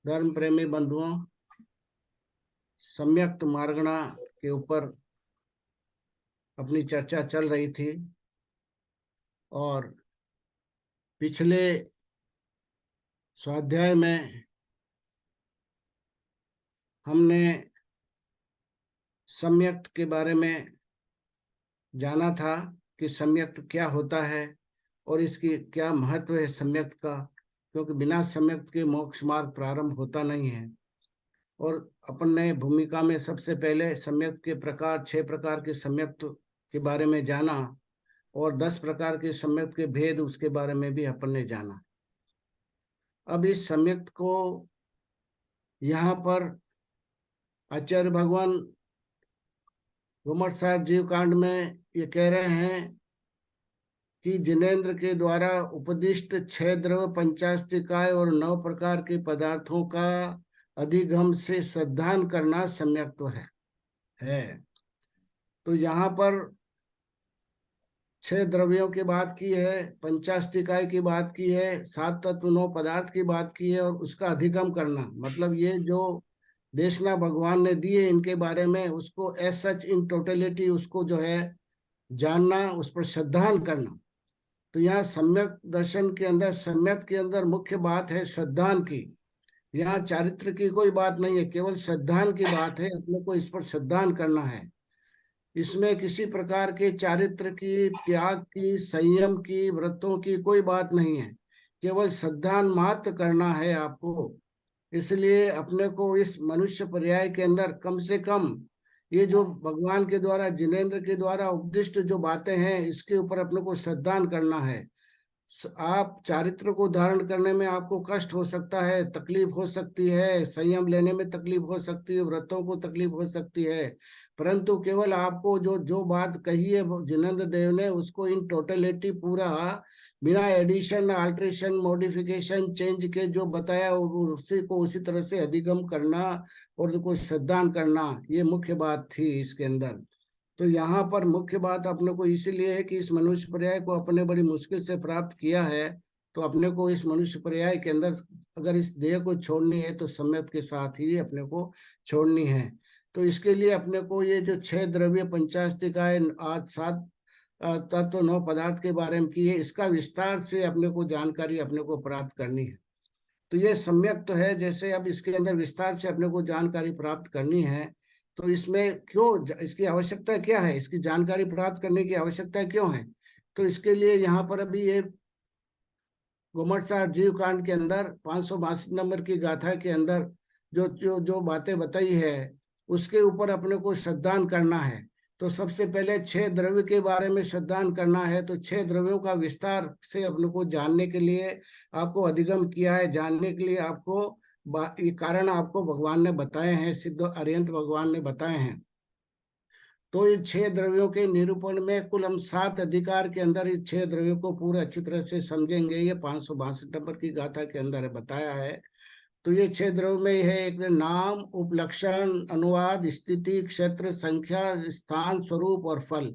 धर्म प्रेमी बंधुओं, सम्यक्त मार्गणा के ऊपर अपनी चर्चा चल रही थी और पिछले स्वाध्याय में हमने सम्यक्त के बारे में जाना था कि सम्यक्त क्या होता है और इसकी क्या महत्व है सम्यक्त का, क्योंकि बिना सम्यक्त के मोक्ष मार्ग प्रारंभ होता नहीं है। और अपन ने भूमिका में सबसे पहले सम्यक्त के प्रकार 6 प्रकार के सम्यक्त के बारे में जाना और 10 प्रकार के सम्यक्त के भेद उसके बारे में भी अपन ने जाना। अब इस सम्यक्त को यहाँ पर आचार्य भगवान घुमटसार जीव कांड में ये कह रहे हैं कि जिनेन्द्र के द्वारा उपदिष्ट 6 द्रव्य 50 काय और 9 प्रकार के पदार्थों का अधिगम से श्रद्धान करना सम्यक्त है। तो यहाँ पर 6 द्रव्यों की बात की है, 50 काय की बात की है, 7 तत्व 9 पदार्थ की बात की है और उसका अधिगम करना, मतलब ये जो देशना भगवान ने दिए इनके बारे में उसको एज सच इन टोटलिटी उसको जो है जानना, उस पर श्रद्धान करना। तो यहाँ सम्यक दर्शन के अंदर, सम्यक के अंदर मुख्य बात है श्रद्धान की। यहाँ चारित्र की कोई बात नहीं है, केवल श्रद्धान की बात है। अपने को इस पर श्रद्धान करना है। इसमें किसी प्रकार के चारित्र की, त्याग की, संयम की, व्रतों की कोई बात नहीं है, केवल श्रद्धान मात्र करना है आपको। इसलिए अपने को इस मनुष्य पर्याय के अंदर कम से कम ये जो भगवान के द्वारा, जिनेन्द्र के द्वारा उपदिष्ट जो बातें हैं इसके ऊपर अपने को श्रद्धान करना है। आप चारित्र को धारण करने में आपको कष्ट हो सकता है, तकलीफ हो सकती है, संयम लेने में तकलीफ हो सकती है, व्रतों को तकलीफ हो सकती है, परंतु केवल आपको जो जो बात कही है जिनेन्द्र देव ने उसको इन टोटलिटी पूरा बिना एडिशन, अल्ट्रेशन, मॉडिफिकेशन, चेंज के जो बताया उसी को उसी तरह से अधिगम करना और उनको श्रद्धान करना, ये मुख्य बात थी इसके अंदर। तो यहाँ पर मुख्य बात अपने को इसीलिए है कि इस मनुष्य पर्याय को अपने बड़ी मुश्किल से प्राप्त किया है, तो अपने को इस मनुष्य पर्याय के अंदर अगर इस देह को छोड़नी है तो सम्यक के साथ ही अपने को छोड़नी है। तो इसके लिए अपने को ये जो 6 द्रव्य 50 काय 8 7 तत्व 9 पदार्थ के बारे में की है, इसका विस्तार से अपने को जानकारी अपने को प्राप्त करनी है। तो ये सम्यक तो है, जैसे अब इसके अंदर विस्तार से अपने को जानकारी प्राप्त करनी है, तो इसमें क्यों, इसकी आवश्यकता क्या है, इसकी जानकारी प्राप्त करने की आवश्यकता क्यों है? तो इसके लिए यहाँ पर अभी ये घुमटसार जीव कांड के अंदर 562 नंबर की गाथा के अंदर जो जो जो बातें बताई है उसके ऊपर अपने को श्रद्धान करना है। तो सबसे पहले 6 द्रव्य के बारे में श्रद्धान करना है। तो 6 द्रव्यों का विस्तार से अपने को जानने के लिए आपको अधिगम किया है, जानने के लिए आपको ये कारण आपको भगवान ने बताए हैं, सिद्ध अरिहंत भगवान ने बताए हैं। तो ये 6 द्रव्यों के निरूपण में कुल हम 7 अधिकार के अंदर इस 6 द्रव्यों को पूरा अच्छी तरह से समझेंगे। ये 562 नंबर की गाथा के अंदर बताया है। तो ये 6 द्रव्य में है, एक नाम, उपलक्षण, अनुवाद, स्थिति, क्षेत्र, संख्या, स्थान, स्वरूप और फल।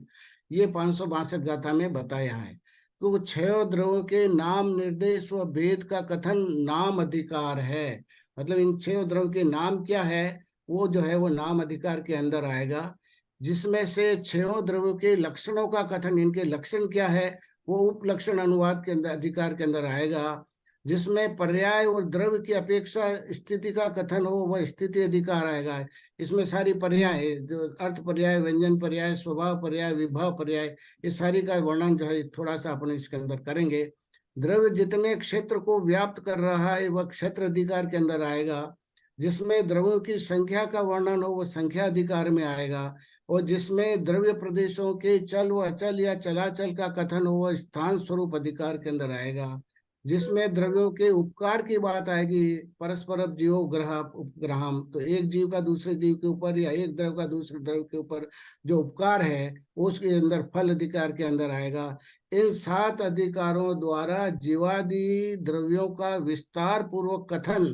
ये 562 गाथा में बताया है। तो 6 द्रव्यों के नाम, निर्देश व भेद का कथन नाम अधिकार है। मतलब इन 6 द्रव्यों के नाम क्या है वो जो है वो नाम अधिकार के अंदर आएगा, जिसमें से 6 द्रव्यों के लक्षणों का कथन, इनके लक्षण क्या है वो उपलक्षण अनुवाद के अंदर अधिकार के अंदर आएगा, जिसमें पर्याय और द्रव्य की अपेक्षा स्थिति का कथन हो वह स्थिति अधिकार आएगा। इसमें सारी पर्याय, जो अर्थ पर्याय, व्यंजन पर्याय, स्वभाव पर्याय, विभाव पर्याय, ये सारी का वर्णन जो है थोड़ा सा अपन इसके अंदर करेंगे। द्रव्य जितने क्षेत्र को व्याप्त कर रहा है वह क्षेत्र अधिकार के अंदर आएगा, जिसमें द्रव्यों की संख्या का वर्णन हो वह संख्या अधिकार में आएगा, और जिसमें द्रव्य प्रदेशों के चल व अचल या चलाचल का कथन हो वह स्थान स्वरूप अधिकार के अंदर आएगा, जिसमें द्रव्यों के उपकार की बात आएगी, परस्पर जीवो ग्रह उपग्रहम, तो एक जीव का दूसरे जीव के ऊपर या एक द्रव्य का दूसरे द्रव्य के ऊपर जो उपकार है उसके अंदर फल अधिकार के अंदर आएगा। इन 7 अधिकारों द्वारा जीवादि द्रव्यों का विस्तार पूर्वक कथन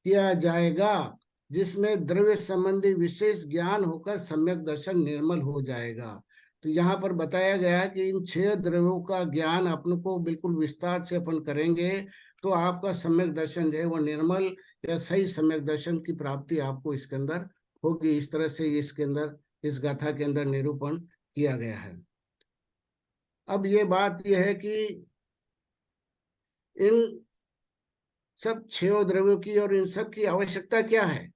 किया जाएगा, जिसमें द्रव्य संबंधी विशेष ज्ञान होकर सम्यक दर्शन निर्मल हो जाएगा। तो यहाँ पर बताया गया है कि इन 6 द्रव्यों का ज्ञान अपन को बिल्कुल विस्तार से अपन करेंगे तो आपका सम्यक दर्शन जो है वो निर्मल या सही सम्यक दर्शन की प्राप्ति आपको इसके अंदर होगी। इस तरह से इसके अंदर इस गाथा के अंदर निरूपण किया गया है। अब ये बात यह है कि इन सब 6 द्रव्यों की और इन सब की आवश्यकता क्या है,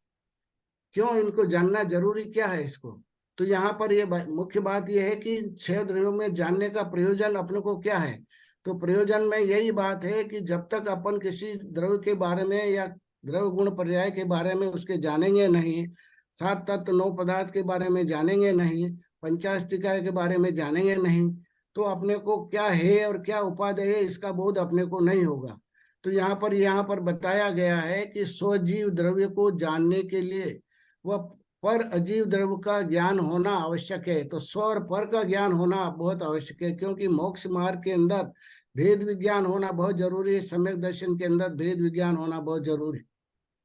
क्यों इनको जानना जरूरी क्या है इसको। तो यहाँ पर ये मुख्य बात यह है कि 6 द्रव्यों में जानने का प्रयोजन अपने को क्या है। तो प्रयोजन में यही बात है कि जब तक अपन किसी द्रव्य के बारे में या द्रव्य गुण पर्याय के बारे में उसके जानेंगे नहीं, 7 तत्व 9 पदार्थ के बारे में जानेंगे नहीं, पंचास्तिकाय के बारे में जानेंगे नहीं, तो अपने को क्या है और क्या उपादेय है इसका बोध अपने को नहीं होगा। तो यहाँ पर बताया गया है कि स्वजीव द्रव्य को जानने के लिए वह पर अजीव द्रव्य का ज्ञान होना आवश्यक है। तो स्व और पर का ज्ञान होना बहुत आवश्यक है, क्योंकि मोक्ष मार्ग के अंदर भेद विज्ञान होना बहुत जरूरी है। सम्यक दर्शन के अंदर भेद विज्ञान होना बहुत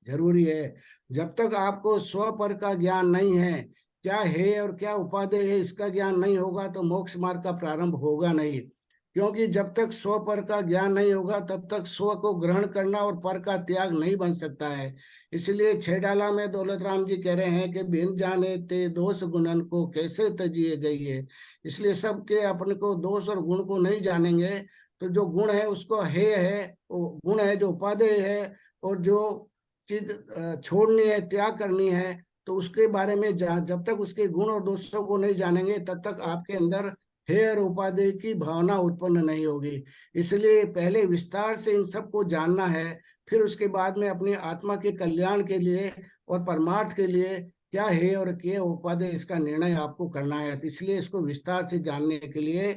जरूरी है। जब तक आपको स्व पर का ज्ञान नहीं है, क्या है और क्या उपादेय है इसका ज्ञान नहीं होगा, तो मोक्ष मार्ग का प्रारंभ होगा नहीं। क्योंकि जब तक स्व पर का ज्ञान नहीं होगा तब तक स्व को ग्रहण करना और पर का त्याग नहीं बन सकता है। इसलिए 6 डाला में दौलत राम जी कह रहे हैं कि बिन जाने ते दोष गुणन को कैसे तजिए गई है। इसलिए सबके अपने को दोष और गुण को नहीं जानेंगे तो जो गुण है उसको है वो गुण है जो उपादेय है, और जो चीज छोड़नी है त्याग करनी है तो उसके बारे में जब तक उसके गुण और दोषों को नहीं जानेंगे तब तक आपके अंदर हे और उपादेय की भावना उत्पन्न नहीं होगी। इसलिए पहले विस्तार से इन सबको जानना है, फिर उसके बाद में अपनी आत्मा के कल्याण के लिए और परमार्थ के लिए क्या है और क्या उपादेय इसका निर्णय आपको करना है। तो इसलिए इसको विस्तार से जानने के लिए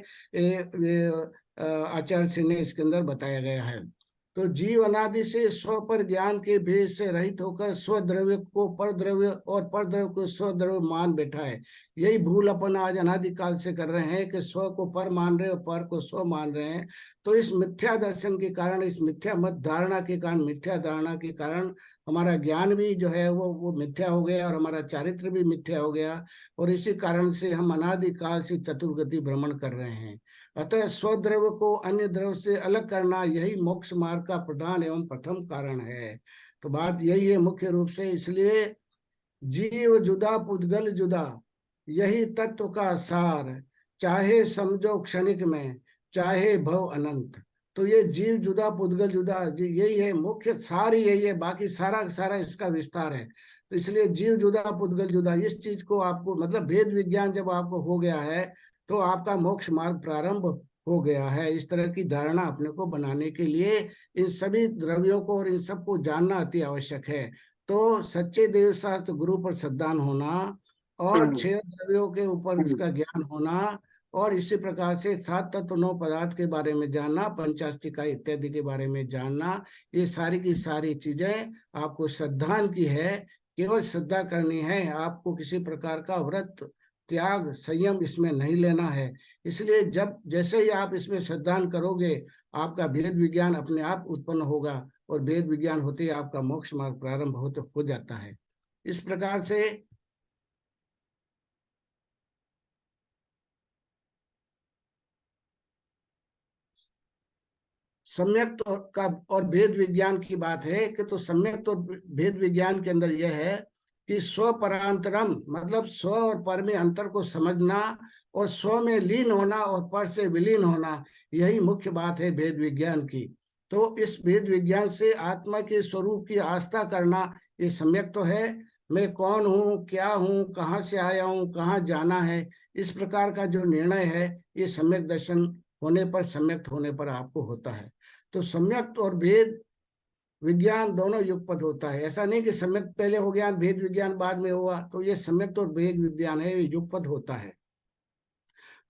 आचार्य श्री ने इसके अंदर बताया गया है। तो जीव अनादि से स्व पर ज्ञान के भेद से रहित होकर स्व द्रव्य को पर द्रव्य और पर द्रव्य को स्व द्रव्य मान बैठा है। यही भूल अपन आज अनादिकाल से कर रहे हैं कि स्व को पर मान रहे और पर को स्व मान रहे हैं। तो इस मिथ्या दर्शन के कारण, इस मिथ्या मत धारणा के कारण, मिथ्या धारणा के कारण हमारा ज्ञान भी जो है वो मिथ्या हो गया और हमारा चारित्र भी मिथ्या हो गया, और इसी कारण से हम अनादिकाल से चतुर्गति भ्रमण कर रहे हैं। अतः स्वद्रव्य को अन्य द्रव्य से अलग करना यही मोक्ष मार्ग का प्रधान एवं प्रथम कारण है। तो बात यही है मुख्य रूप से। इसलिए जीव जुदा पुद्गल जुदा, यही तत्व का सार, चाहे समझो क्षणिक में चाहे भव अनंत। तो ये जीव जुदा पुद्गल जुदा यही है मुख्य सार, यही है, बाकी सारा सारा इसका विस्तार है। तो इसलिए जीव जुदा पुद्गल जुदा इस चीज को आपको मतलब भेद विज्ञान जब आपको हो गया है तो आपका मोक्ष मार्ग प्रारंभ हो गया है। इस तरह की धारणा अपने को बनाने के लिए इन सभी द्रव्यों को और इन सबको जानना अति आवश्यक है। तो सच्चे देव शास्त्र गुरु पर श्रद्धान होना और 6 द्रव्यों के ऊपर इसका ज्ञान होना और इसी प्रकार से 7 तत्व 9 पदार्थ के बारे में जानना, पंचास्तिका इत्यादि के बारे में जानना, ये सारी की सारी चीजें आपको श्रद्धान की है। केवल श्रद्धा करनी है, आपको किसी प्रकार का व्रत त्याग संयम इसमें नहीं लेना है। इसलिए जब जैसे ही आप इसमें श्रद्धान करोगे आपका भेद विज्ञान अपने आप उत्पन्न होगा और भेद विज्ञान होते ही आपका मोक्ष मार्ग प्रारंभ हो जाता है। इस प्रकार से सम्यक का और भेद विज्ञान की बात है कि तो सम्यक तो भेद विज्ञान के अंदर यह है कि स्व परांतरम मतलब स्व और पर में अंतर को समझना और स्व में लीन होना और पर से विलीन होना, यही मुख्य बात है भेद विज्ञान की। तो इस भेद विज्ञान से आत्मा के स्वरूप की आस्था करना ये सम्यक तो है। मैं कौन हूँ, क्या हूँ, कहाँ से आया हूँ, कहाँ जाना है, इस प्रकार का जो निर्णय है ये सम्यक दर्शन होने पर, सम्यक होने पर आपको होता है। तो सम्यक और भेद विज्ञान दोनों युगपत होता है। ऐसा नहीं कि सम्यक पहले हो गया भेद विज्ञान बाद में हुआ, तो ये सम्यक और भेद विज्ञान है, ये युगपत होता है।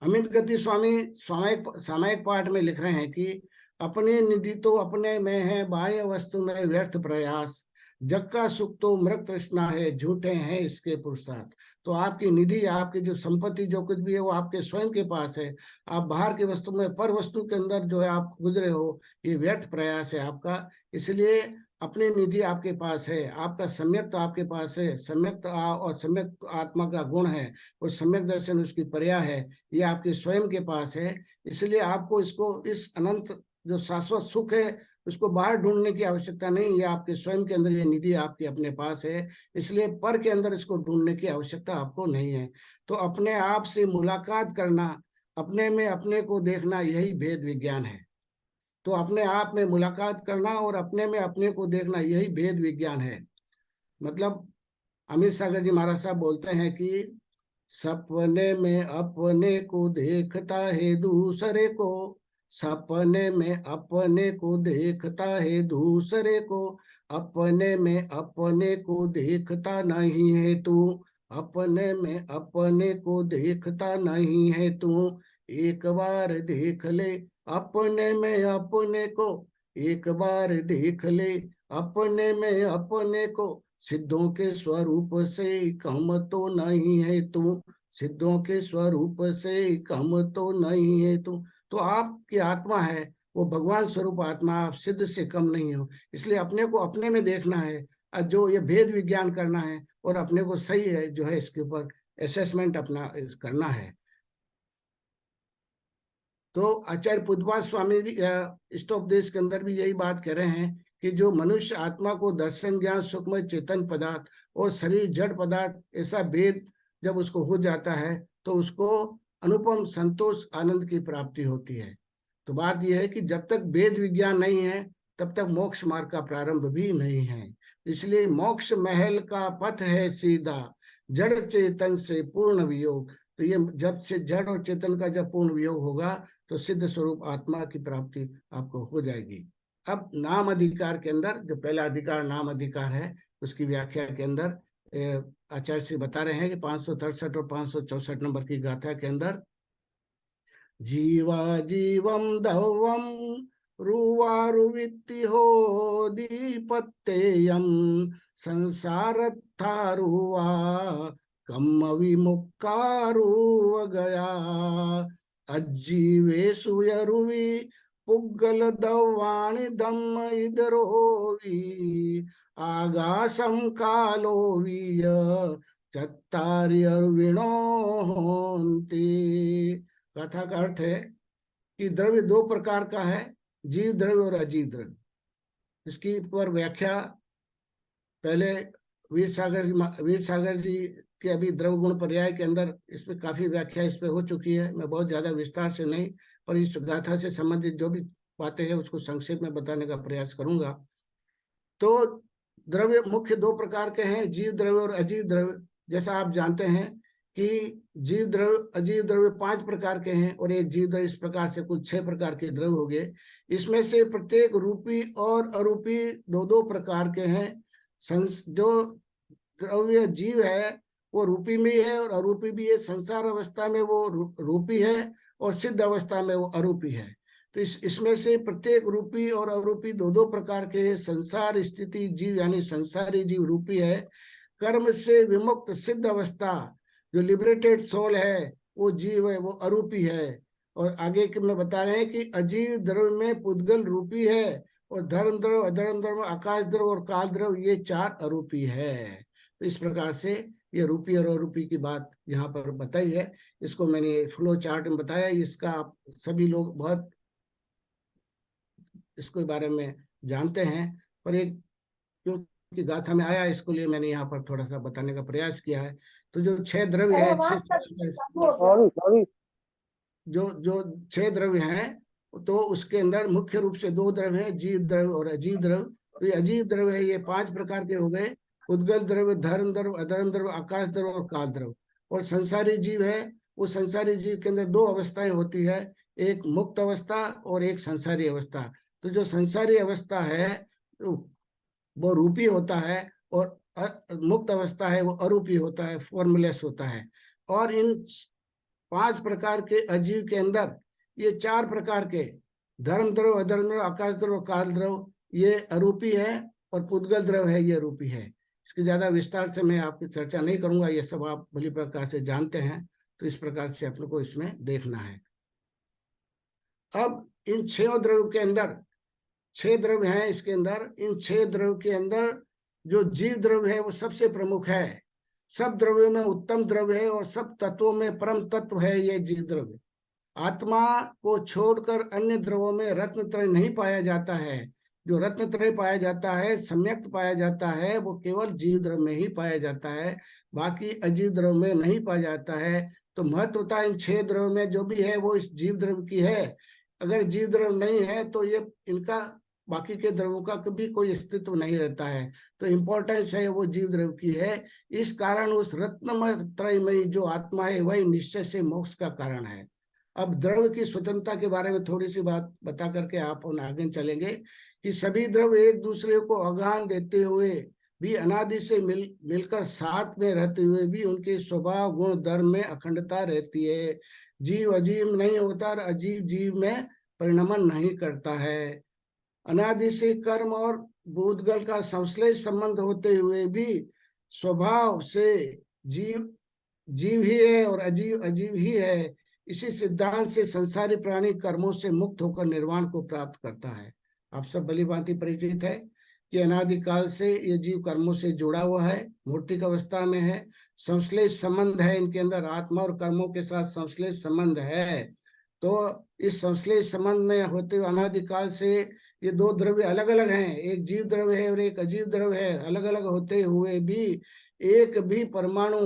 अमित गति स्वामी सामायिक पाठ में लिख रहे हैं कि अपनी निधि तो अपने में है, बाह्य वस्तु में व्यर्थ प्रयास, जग का सुख तो मृत तृष्णा है, झूठे हैं इसके पुरुषार्थ। तो आपकी निधि, आपकी जो संपत्ति जो कुछ भी है वो आपके स्वयं के पास है। आप बाहर की वस्तु में, पर वस्तु के अंदर जो है आप गुजरे हो, ये व्यर्थ प्रयास है आपका। इसलिए अपनी निधि आपके पास है, आपका सम्यक तो आपके पास है, सम्यक और सम्यक आत्मा का गुण है, और सम्यक दर्शन उसकी पर्याय है, ये आपके स्वयं के पास है। इसलिए आपको इसको, इस अनंत जो शाश्वत सुख है, उसको बाहर ढूंढने की आवश्यकता नहीं, ये आपके स्वयं के अंदर, ये निधि आपके अपने पास है। इसलिए पर के अंदर इसको ढूंढने की आवश्यकता आपको नहीं है। तो अपने आप से मुलाकात करना, अपने में अपने को देखना, यही भेद विज्ञान है। तो अपने आप में मुलाकात करना और अपने में अपने को देखना, यही भेद विज्ञान है। मतलब अमित सागर जी महाराज साहब बोलते हैं कि सपने में अपने को देखता है दूसरे को, सपने में अपने को देखता है दूसरे को, अपने में अपने को देखता नहीं है तू, अपने में अपने को देखता नहीं है तू, एक बार देख ले अपने में अपने को, एक बार देख ले अपने में अपने को, सिद्धों के स्वरूप से कम तो नहीं है तू, सिद्धों के स्वरूप से कम तो नहीं है तू। तो आपकी आत्मा है वो भगवान स्वरूप आत्मा, आप सिद्ध से कम नहीं हो। इसलिए अपने को अपने में देखना है, जो ये भेद विज्ञान करना है, और अपने को सही है जो है इसके ऊपर असेसमेंट अपना करना है। तो आचार्य पुद्वाद स्वामी भी इष्टोपदेश के अंदर भी यही बात कह रहे हैं कि जो मनुष्य आत्मा को दर्शन ज्ञान सूक्ष्म चेतन पदार्थ और शरीर जड़ पदार्थ ऐसा भेद जब उसको हो जाता है, तो उसको अनुपम संतोष आनंद की प्राप्ति होती है। तो बात यह है कि जब तक वेद विज्ञान नहीं है, तब तक मोक्ष मार्ग का प्रारंभ भी नहीं है। इसलिए मोक्ष महल का पथ है सीधा, जड़ चेतन से पूर्ण वियोग। तो ये जब से जड़ और चेतन का जब पूर्ण वियोग होगा, तो सिद्ध स्वरूप आत्मा की प्राप्ति आपको हो जाएगी। अब नाम अधिकार के अंदर जो पहला अधिकार नाम अधिकार है, उसकी व्याख्या के अंदर आचार्य श्री बता रहे हैं कि 563 और 564 नंबर की गाथा के अंदर, जीवा जीवम दवम रुवारुवित्ति हो दीपत्तेयम संसारत्थारुवा कम विमुक्कारुव गया अज्जीवेशु यरुवी पुग्गल दवाणि धम्म इदरोवी आगासम कालोवीय चत्तार्यर्विणो होन्ति। कथा का अर्थ है कि द्रव्य दो प्रकार का है, जीव द्रव्य और अजीव द्रव्य। इसकी पर व्याख्या पहले वीर सागर जी के अभी द्रव्य गुण पर्याय के अंदर इसमें काफी व्याख्या इस पे हो चुकी है। मैं बहुत ज्यादा विस्तार से नहीं, पर इस गाथा से संबंधित जो भी बातें हैं उसको संक्षेप में बताने का प्रयास करूंगा। तो द्रव्य मुख्य दो प्रकार के हैं, जीव द्रव्य और अजीव द्रव्य। जैसा आप जानते हैं कि जीव द्रव्य अजीव द्रव्य 5 प्रकार के हैं, और एक जीव द्रव्य, इस प्रकार से कुल 6 प्रकार के द्रव्य हो गए। इसमें से प्रत्येक रूपी और अरूपी दो दो प्रकार के हैं। जो द्रव्य जीव है वो रूपी में है और अरूपी भी है। संसार अवस्था में वो रूपी है और सिद्ध अवस्था में वो अरूपी है। तो इसमें से प्रत्येक रूपी और अरूपी दो दो प्रकार के संसार स्थिति जीव यानी संसारी जीव रूपी है। कर्म से विमुक्त सिद्ध अवस्था जो लिबरेटेड सोल है वो जीव है, वो अरूपी है। और आगे के में बता रहे हैं कि अजीव द्रव्य में पुद्गल रूपी है, और धर्म द्रव्य अधर्म द्रव्य आकाश द्रव्य और काल द्रव्य ये 4 अरूपी है। तो इस प्रकार से ये रूपी और अरूपी की बात यहाँ पर बताई है। इसको मैंने फ्लो चार्ट में बताया। इसका आप सभी लोग बहुत इसके बारे में जानते हैं, पर एक क्योंकि गाथा में आया, इसको लिए मैंने यहाँ पर थोड़ा सा बताने का प्रयास किया है। तो जो 6 द्रव्य है, जो जो 6 द्रव्य हैं, तो उसके अंदर मुख्य रूप से 2 द्रव्य हैं, जीव द्रव्य और अजीव द्रव्य। तो ये अजीव द्रव्य है, ये 5 प्रकार के हो गए, उद्गल द्रव्य, धर्म द्रव्य, अधर्म द्रव्य, आकाश द्रव्य और काल द्रव्य। और संसारी जीव है, वो संसारी जीव के अंदर 2 अवस्थाएं होती है, एक मुक्त अवस्था और एक संसारी अवस्था। तो जो संसारी अवस्था है वो रूपी होता है, और मुक्त अवस्था है वो अरूपी होता है, फॉर्मलेस होता है। और इन 5 प्रकार के अजीव के अंदर ये 4 प्रकार के धर्म द्रव्य, अधर्म द्रव्य, आकाश द्रव्य, काल द्रव्य ये अरूपी है, और पुद्गल द्रव्य है ये रूपी है। इसकी ज्यादा विस्तार से मैं आपकी चर्चा नहीं करूंगा, ये सब आप भली प्रकार से जानते हैं। तो इस प्रकार से अपने को इसमें देखना है। अब इन 6 द्रव्य के अंदर 6 द्रव्य हैं इसके अंदर। इन 6 द्रव्य के अंदर जो जीव द्रव्य है वो सबसे प्रमुख है। सब द्रव्यों में उत्तम द्रव्य है और सब तत्वों में परम तत्व है ये जीव द्रव्य। आत्मा को छोड़कर अन्य द्रव्यों में रत्न त्रय नहीं पाया जाता है। जो रत्न त्रय पाया जाता है, सम्यक्त पाया जाता है, वो केवल जीव द्रव्य में ही पाया जाता है, बाकी अजीव द्रव्य में नहीं पाया जाता है। तो महत्वता इन 6 द्रव्य में जो भी है वो इस जीव द्रव्य की है। अगर जीव द्रव्य नहीं है तो ये इनका बाकी के द्रव्यों का कभी कोई अस्तित्व नहीं रहता है। तो इम्पोर्टेंस है वो जीव द्रव्य की है। इस कारण उस रत्नमय त्रयमयी जो आत्मा है वही निश्चय से मोक्ष का कारण है। अब द्रव्य की स्वतंत्रता के बारे में थोड़ी सी बात बता करके आप आगे चलेंगे कि सभी द्रव्य एक दूसरे को आघान देते हुए भी अनादि से मिलकर साथ में रहते हुए भी उनके स्वभाव गुण धर्म में अखंडता रहती है। जीव अजीव नहीं होता और अजीव जीव में परिणमन नहीं करता है। अनादि से कर्म और भूतगल का संश्लेष संबंध होते हुए भी स्वभाव से जीव जीव ही है और अजीव अजीव ही है। इसी सिद्धांत से संसारी प्राणी कर्मों से मुक्त होकर निर्वाण को प्राप्त करता है। आप सब भली भांति परिचित है कि अनादिकाल से ये जीव कर्मों से जुड़ा हुआ है, मूर्तिक अवस्था में है, संश्लेष संबंध है इनके अंदर, आत्मा और कर्मों के साथ संश्लेष संबंध है। तो इस संश्लेष संबंध में होते हुए अनादिकाल से ये 2 द्रव्य अलग अलग हैं, एक जीव द्रव्य है और एक अजीव द्रव्य है। अलग अलग होते हुए भी एक भी परमाणु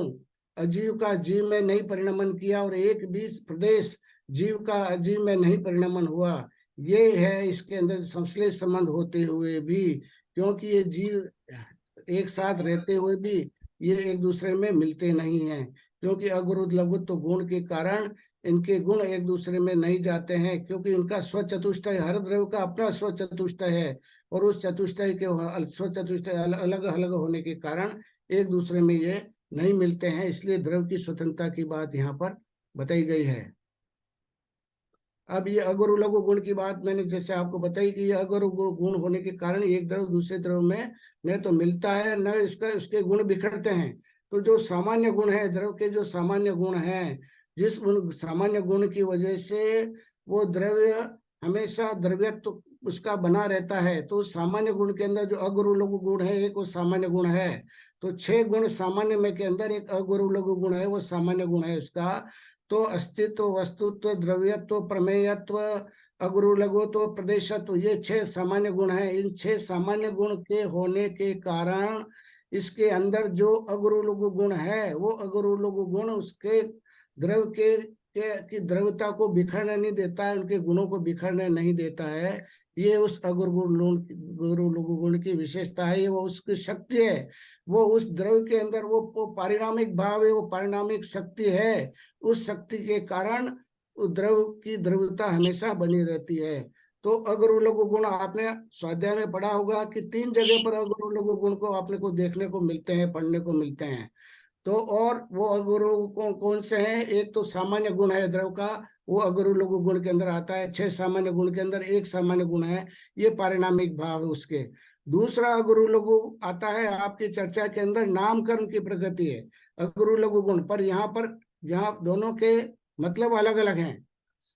अजीव का जीव में नहीं परिणमन किया और एक भी प्रदेश जीव का अजीव में नहीं परिणमन हुआ। ये है इसके अंदर संश्लेष संबंध होते हुए भी, क्योंकि ये जीव एक साथ रहते हुए भी ये एक दूसरे में मिलते नहीं हैं, क्योंकि अगुरुद लघुत्व तो गुण के कारण इनके गुण एक दूसरे में नहीं जाते हैं, क्योंकि इनका स्वचतुष्टय, हर द्रव्य का अपना स्वचतुष्टय है और उस चतुष्टय के स्वचतुष्टय अलग अलग होने के कारण एक दूसरे में ये नहीं मिलते हैं। इसलिए द्रव्य की स्वतंत्रता की बात यहाँ पर बताई गई है। अब ये अगुरु लघु गुण की बात मैंने जैसे आपको बताई कि ये अगुरु गुण होने के कारण एक द्रव्य दूसरे द्रव्य में न तो मिलता है न इसका उसके गुण बिखरते हैं। तो जो सामान्य गुण है द्रव्य के, जो सामान्य गुण है, जिस सामान्य गुण की वजह से वो द्रव्य हमेशा द्रव्यत्व उसका बना रहता है। तो सामान्य गुण के अंदर जो अगुरु लघु गुण है एक वो सामान्य गुण है। तो 6 गुण सामान्य में के अंदर एक अगुरु लघु गुण है, वो सामान्य गुण है उसका। तो अस्तित्व, वस्तुत्व, द्रव्यत्व, प्रमेयत्व, अगुरु लघुत्व, प्रदेशत्व, ये 6 सामान्य गुण हैं। इन 6 सामान्य गुण के होने के कारण इसके अंदर जो अगुरु लघु गुण है वो अगुरु लघु गुण उसके द्रव्य की द्रव्यता को बिखरने नहीं देता है, उनके गुणों को बिखरने नहीं देता है। ये उस गुरु लघु गुण की विशेषता है, ये वो उसकी शक्ति है। वो उस द्रव्य के अंदर वो पारिणामिक भाव है, वो पारिणामिक शक्ति है। उस शक्ति के कारण द्रव्य की द्रव्यता हमेशा बनी रहती है। तो अगुरु लघु गुण आपने स्वाध्याय में पढ़ा होगा कि 3 जगह पर अगुरु लघु गुण को आपने को देखने को मिलते हैं, पढ़ने को मिलते हैं। तो और वो अगुरु कौन से हैं? एक तो सामान्य गुण है द्रव का, वो अगुरु लघु गुण के अंदर आता है। 6 सामान्य गुण के अंदर एक सामान्य गुण है, ये पारिणामिक भाव है उसके। दूसरा अगुरु लघु आता है आपकी चर्चा के अंदर, नामकरण की प्रगति है अगुरु लघु गुण पर। यहाँ दोनों के मतलब अलग अलग हैं,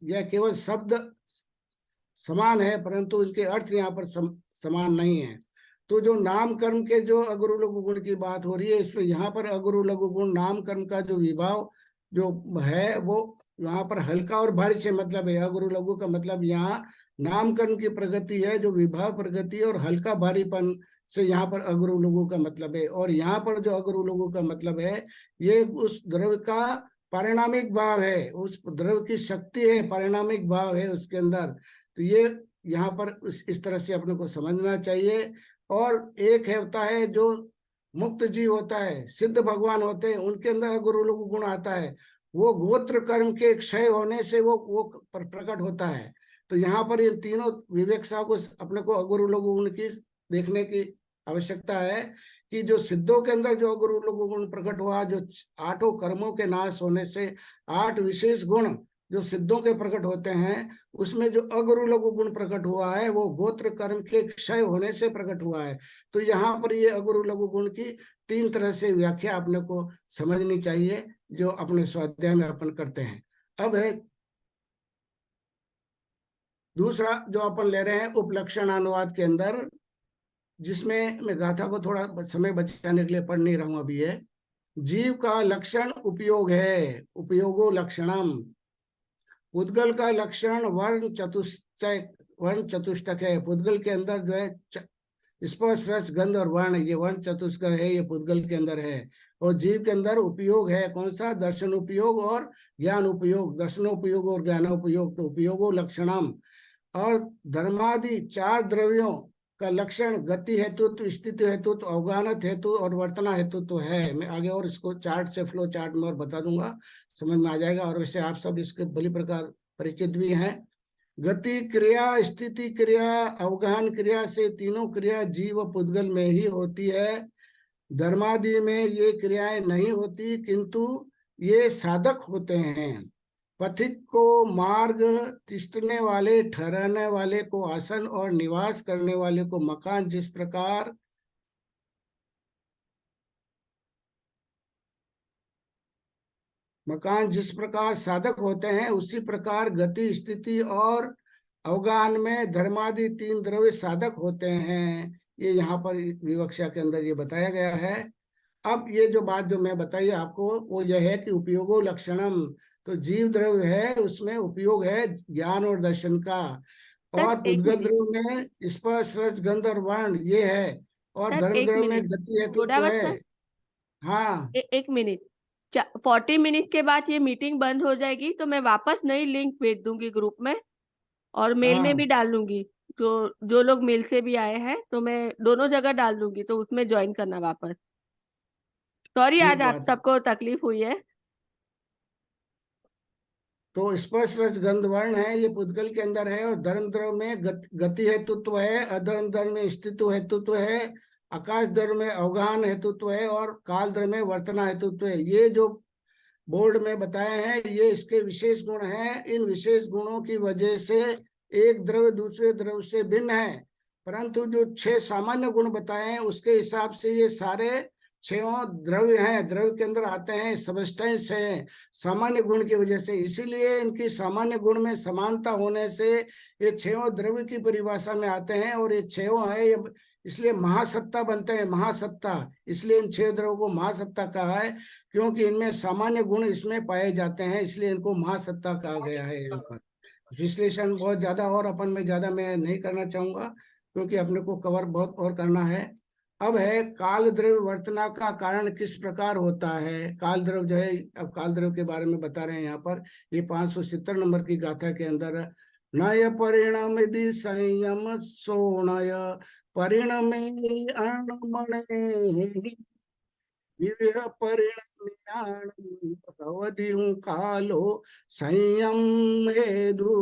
यह केवल शब्द समान है परंतु इनके अर्थ यहाँ पर समान नहीं है। तो जो नाम कर्म के जो अगुरु लघु गुण की बात हो रही है, इसमें यहाँ पर अगुरु लघु गुण नाम कर्म का जो विभाव जो है वो यहाँ पर हल्का और भारी से मतलब है। अगुरु लघु का मतलब यहाँ नाम कर्म की प्रगति है, जो विभाव प्रगति और हल्का भारीपन से यहाँ पर अगुरु लघु का मतलब है। और यहाँ पर जो अगुरु लघु का मतलब है, ये उस द्रव्य का पारिणामिक भाव है, उस द्रव्य की शक्ति है, पारिणामिक भाव है उसके अंदर। तो ये यहाँ पर इस तरह से अपने को समझना चाहिए। और एक है होता है जो मुक्त जीव होता है, सिद्ध भगवान होते हैं, उनके अंदर अगुरु लघु गुण आता है। वो गोत्र कर्म के क्षय होने से वो प्रकट होता है। तो यहाँ पर ये तीनों विवेकता को अपने को अगुरु लघु गुण की देखने की आवश्यकता है कि जो सिद्धों के अंदर जो अगुरु लघु गुण प्रकट हुआ, जो 8 कर्मों के नाश होने से 8 विशेष गुण जो सिद्धों के प्रकट होते हैं, उसमें जो अगुरु लघु गुण प्रकट हुआ है वो गोत्र कर्म के क्षय होने से प्रकट हुआ है। तो यहाँ पर ये अगुरु लघु गुण की 3 तरह से व्याख्या अपने को समझनी चाहिए जो अपने स्वाध्याय में अपन करते हैं। अब है दूसरा जो अपन ले रहे हैं उपलक्षण अनुवाद के अंदर, जिसमें मैं गाथा को थोड़ा समय बचाने के लिए पढ़ नहीं रहा हूं अभी। है जीव का लक्षण उपयोग है, उपयोगो लक्षणम। पुद्गल का लक्षण वर्ण चतुष्टक है। पुद्गल के अंदर जो है स्पर्श रस गंध और वर्ण, ये वर्ण चतुष्क है, ये पुद्गल के अंदर है। और जीव के अंदर उपयोग है, कौन सा? दर्शन उपयोग और ज्ञान उपयोग। दर्शनोपयोग और ज्ञानोपयोग, तो उपयोगो लक्षणम। और धर्मादि चार द्रव्यों का लक्षण गति हेतुत्व, स्थिति हेतुत्व, अवगाहनत हेतु और वर्तना हेतुत्व है। मैं आगे और इसको चार्ट से, फ्लो चार्ट में और बता दूंगा, समझ में आ जाएगा। और वैसे आप सब इसके भली प्रकार परिचित भी हैं। गति क्रिया, स्थिति क्रिया, अवगाहन क्रिया से तीनों क्रिया जीव पुद्गल में ही होती है। धर्मादि में ये क्रियाएं नहीं होती, किंतु ये साधक होते हैं। पथिक को मार्ग, तिष्ठने वाले, ठहरने वाले को आसन और निवास करने वाले को मकान, जिस प्रकार साधक होते हैं, उसी प्रकार गति, स्थिति और अवगाहन में धर्मादि तीन द्रव्य साधक होते हैं। ये यहाँ पर विवक्षा के अंदर ये बताया गया है। अब ये जो बात जो मैं बताई आपको, वो यह है कि उपयोगो लक्षणम, तो जीव द्रव्य है, उसमें उपयोग है ज्ञान और दर्शन का। सर और एक पुद्गल मिनट, द्रव्य में स्पर्श रस गंध और वर्ण ये है। और सर धर्म एक द्रव्य में मिनट, गति हेतु तो गोडावत है। सर, हाँ एक मिनट। 40 मिनट के बाद ये मीटिंग बंद हो जाएगी, तो मैं वापस नई लिंक भेज दूंगी ग्रुप में, और मेल में भी हाँ, डाल दूंगी। जो जो लोग मेल से भी आए हैं, तो मैं दोनों जगह डाल दूंगी, तो उसमें ज्वाइन करना वापस। सॉरी, आज ठीक आप बात है। सबको तकलीफ हुई है। तो स्पर्श रस गंध वर्ण है, ये पुद्गल के अंदर है। और धर्म द्रव्य में गति हेतुत्व है, अधर्म द्रव्य में स्थित्व हेतुत्व है, आकाश द्रव्य में अवगाहन हेतुत्व है, और काल द्रव्य में वर्तना हेतुत्व है। ये जो बोर्ड में बताए हैं, ये इसके विशेष गुण हैं। इन विशेष गुणों की वजह से एक द्रव्य दूसरे द्रव्य से भिन्न है। परंतु जो 6 सामान्य गुण बताए हैं, उसके हिसाब से ये सारे 6 द्रव्य हैं, द्रव्य के अंदर आते हैं, सबस्टेंस है, सामान्य गुण की वजह से। इसीलिए इनकी सामान्य गुण में समानता होने से ये 6 द्रव्य की परिभाषा में आते हैं। और ये 6 है, ये इसलिए महासत्ता बनते हैं, महासत्ता। इसलिए इन 6 द्रव्यों को महासत्ता कहा है, क्योंकि इनमें सामान्य गुण इसमें पाए जाते हैं, इसलिए इनको महासत्ता कहा गया है। यहाँ पर विश्लेषण बहुत ज्यादा और अपन में ज्यादा मैं नहीं करना चाहूंगा, क्योंकि अपने को कवर बहुत और करना है। अब है काल द्रव्य वर्तना का कारण किस प्रकार होता है। काल द्रव्य जो है, अब काल द्रव्य के बारे में बता रहे हैं यहाँ पर। ये 570 नंबर की गाथा के अंदर, नय परिणम यदि संयम सोणय परिणमे अणमणे दिव्य परिणम्याण अवधिं कालो संयम हेदु।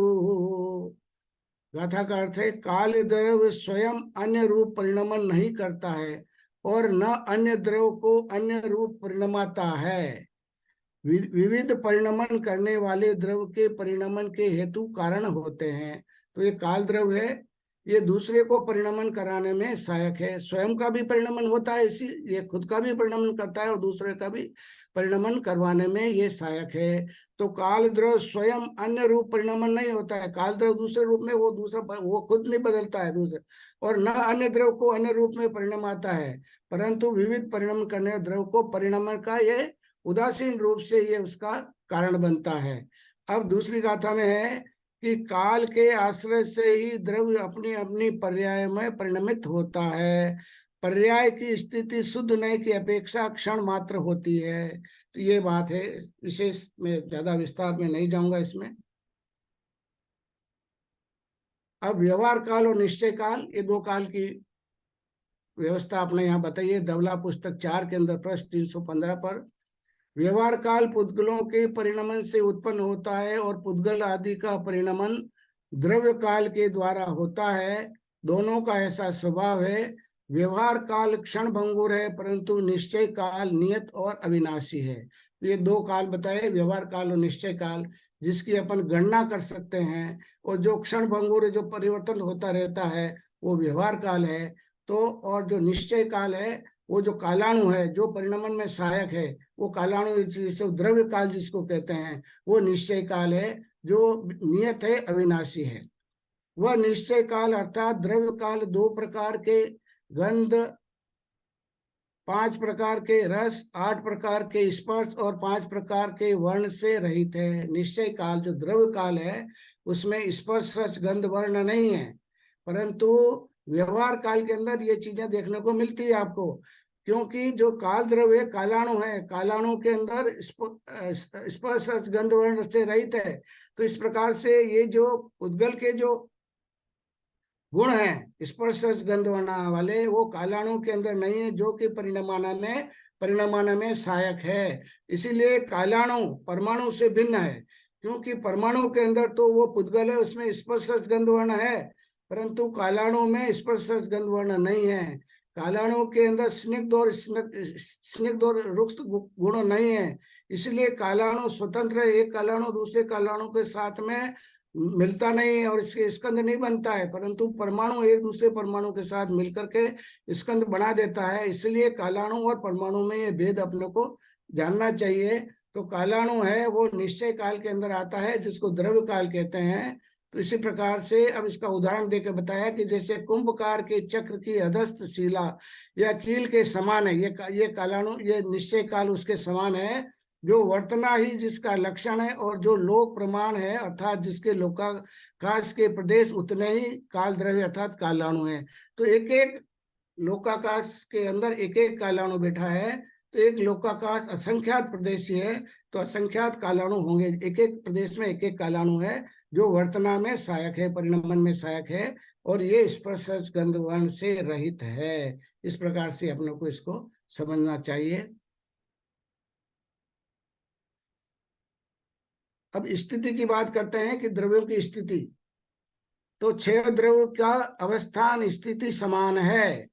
गाथा का अर्थ है, काल द्रव्य स्वयं अन्य रूप परिणमन नहीं करता है, और न अन्य द्रव्य को अन्य रूप परिणमाता है। विविध परिणमन करने वाले द्रव्य के परिणमन के हेतु कारण होते हैं। तो ये काल द्रव्य है, ये दूसरे को परिणमन कराने में सहायक है। स्वयं का भी परिणमन होता है, इसी ये खुद का भी परिणमन करता है, और दूसरे का भी परिणमन करवाने में ये सहायक है। तो काल द्रव्य स्वयं अन्य रूप परिणमन नहीं होता है। काल द्रव्य दूसरे रूप में, वो दूसरा, वो खुद नहीं बदलता है दूसरे, और न अन्य द्रव्य को अन्य रूप में परिणम आता है। परंतु विविध परिणमन करने द्रव्य को परिणमन का ये उदासीन रूप से ये उसका कारण बनता है। अब दूसरी गाथा में है कि काल के आश्रय से ही द्रव्य अपनी अपनी पर्याय में परिणमित होता है। पर्याय की स्थिति शुद्ध नय की अपेक्षा क्षण मात्र होती है। तो ये बात है, विशेष में ज्यादा विस्तार में नहीं जाऊंगा इसमें। अब व्यवहार काल और निश्चय काल, ये 2 काल की व्यवस्था आपने यहाँ बताइए। धवला पुस्तक 4 के अंदर प्रश्न 315 पर, व्यवहार काल पुद्गलों के परिणमन से उत्पन्न होता है, और पुद्गल आदि का परिणमन द्रव्य काल के द्वारा होता है। दोनों का ऐसा स्वभाव है। व्यवहार काल क्षण भंगुर है, परंतु निश्चय काल नियत और अविनाशी है। ये 2 काल बताए, व्यवहार काल और निश्चय काल, जिसकी अपन गणना कर सकते हैं। और जो क्षण भंगुर है, जो परिवर्तन होता रहता है, वो व्यवहार काल है। तो और जो निश्चय काल है, वो जो कालाणु है, जो परिणमन में सहायक है, वो कालाणु, जिसे द्रव्य काल जिसको कहते हैं, वो निश्चय काल है, जो नियत है, अविनाशी है। वह निश्चय काल अर्थात द्रव्य काल 2 प्रकार के गंध, 5 प्रकार के रस, 8 प्रकार के स्पर्श और 5 प्रकार के वर्ण से रहित है। निश्चय काल जो द्रव्य काल है उसमें स्पर्श रस गंध वर्ण नहीं है, परंतु व्यवहार काल के अंदर ये चीजें देखने को मिलती है आपको, क्योंकि जो काल द्रव्य कालाणु है, कालाणु के अंदर स्पर्श रस गंध वर्ण से रहित है। तो इस प्रकार से ये जो उद्गल के जो गुण है स्पर्श रस गंध वर्ण वाले, वो कालाणु के अंदर नहीं है, जो कि परिणामान में सहायक है। इसीलिए कालाणु परमाणु से भिन्न है, क्योंकि परमाणु के अंदर तो वो पुद्गल है, उसमें स्पर्श रस गंध वर्ण है, परंतु कालाणु में स्पर्श रस गंध वर्ण नहीं है। कालाणु के अंदर स्निग्ध और रुक्ष गुण नहीं है, इसलिए कालाणु स्वतंत्र है। एक कालाणु दूसरे कालाणु के साथ में मिलता नहीं और इसके स्कंद नहीं बनता है, परंतु परमाणु एक दूसरे परमाणु के साथ मिलकर के स्कंद बना देता है। इसलिए कालाणु और परमाणु में ये भेद अपने को जानना चाहिए। तो कालाणु है वो निश्चय काल के अंदर आता है, जिसको द्रव्य काल कहते हैं। तो इसी प्रकार से अब इसका उदाहरण देकर बताया कि जैसे कुंभकार के चक्र की अधस्थ शिला या कील के समान है, ये कालाणु, ये निश्चय काल उसके समान है, जो वर्तना ही जिसका लक्षण है, और जो लोक प्रमाण है अर्थात जिसके लोकाकाश के प्रदेश उतने ही काल द्रव्य अर्थात कालाणु है। तो एक एक लोकाकाश के अंदर एक एक कालाणु बैठा है, तो एक लोकाकाश असंख्यात प्रदेश है, तो असंख्यात कालाणु होंगे। एक एक प्रदेश में एक एक कालाणु है जो वर्तना में सहायक है, परिणमन में सहायक है, और ये स्पर्श गंध वर्ण से रहित है। इस प्रकार से अपने को इसको समझना चाहिए। अब स्थिति की बात करते हैं कि द्रव्यों की स्थिति। तो 6 द्रव्यों का अवस्थान स्थिति समान है,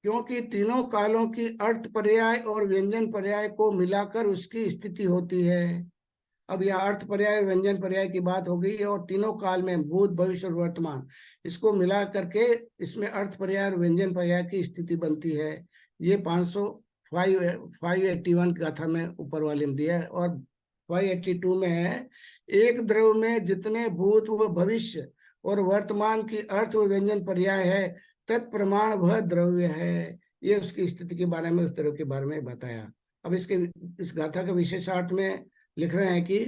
क्योंकि तीनों कालों की अर्थ पर्याय और व्यंजन पर्याय को मिलाकर उसकी स्थिति होती है। अब यह अर्थ पर्याय और व्यंजन पर्याय की बात हो गई, और तीनों काल में भूत भविष्य और वर्तमान इसको मिला करके इसमें अर्थ पर्याय और व्यंजन पर्याय की स्थिति बनती है। ये 581 गाथा में ऊपर वाले में दिया है, और 582 में है, एक द्रव्य में जितने भूत व भविष्य और वर्तमान की अर्थ व व्यंजन पर्याय है तत्प्रमाण वह द्रव्य है। ये उसकी स्थिति के बारे में, उस द्रव्य के बारे में बताया। अब इस गाथा के विशेषार्थ में लिख रहे हैं कि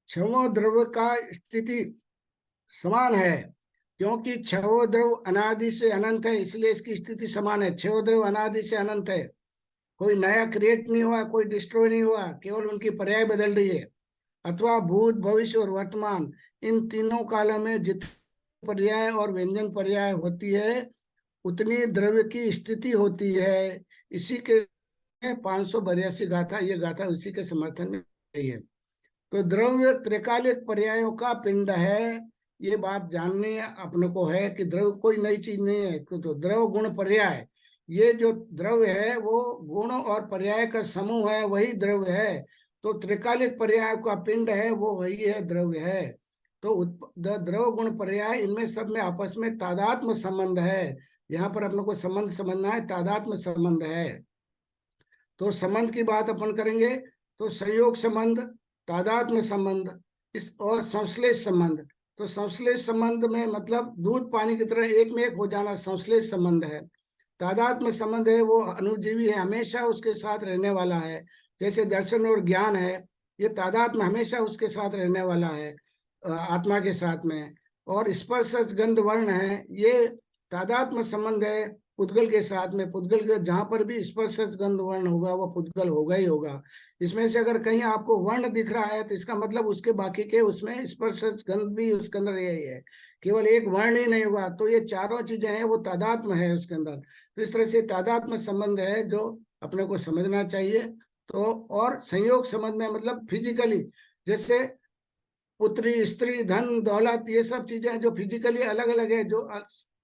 छवों द्रव्य का स्थिति समान है, क्योंकि छवों द्रव्य अनादि से अनंत है, इसलिए इसकी स्थिति समान है। छवों द्रव्य अनादि से अनंत है, कोई नया क्रिएट नहीं हुआ, कोई डिस्ट्रॉय नहीं हुआ, केवल उनकी पर्याय बदल रही है। अथवा भूत भविष्य और वर्तमान, इन तीनों कालों में जितने पर्याय और व्यंजन पर्याय होती है उतनी द्रव्य की स्थिति होती है। इसी के 582 गाथा, ये गाथा उसी के समर्थन में है। तो द्रव्य त्रिकालिक पर्यायों का पिंड है, ये बात जाननी अपने को है कि द्रव्य कोई नई चीज नहीं है। तो द्रव्य गुण पर्याय, ये जो द्रव्य है वो गुण और पर्याय का समूह है, वही द्रव्य है। तो त्रिकालिक पर्याय का पिंड है वो वही है, द्रव्य है। तो द्रव्य गुण पर्याय इनमें सब में आपस में तादात्म्य संबंध है। यहाँ पर अपने को संबंध समझना है, तादात्म्य संबंध है। तो संबंध की बात अपन करेंगे तो संयोग संबंध, तादात्म्य संबंध इस और संश्लेष संबंध। तो संश्लेष संबंध में मतलब दूध पानी की तरह एक में एक हो जाना संश्लेष संबंध है। तादात्म्य संबंध है वो अनुजीवी है, हमेशा उसके साथ रहने वाला है। जैसे दर्शन और ज्ञान है, ये तादात्म्य हमेशा उसके साथ रहने वाला है, आत्मा के साथ में। और स्पर्श गंध वर्ण है, ये तादात्म्य संबंध है पुद्गल के साथ में। पुद्गल के जहां पर भी स्पर्श गंध वर्ण होगा वो पुद्गल होगा ही होगा। इसमें से अगर कहीं आपको वर्ण दिख रहा है तो इसका मतलब उसके बाकी के उसमें स्पर्श गंध भी उसके अंदर यही है, केवल एक वर्ण ही नहीं हुआ। तो ये चारों चीजें हैं वो तादात्म्य है उसके अंदर। तो इस तरह से तादात्म्य संबंध है जो अपने को समझना चाहिए। तो और संयोग संबंध में मतलब फिजिकली, जैसे पुत्री स्त्री धन दौलत, ये सब चीजें जो फिजिकली अलग अलग है, जो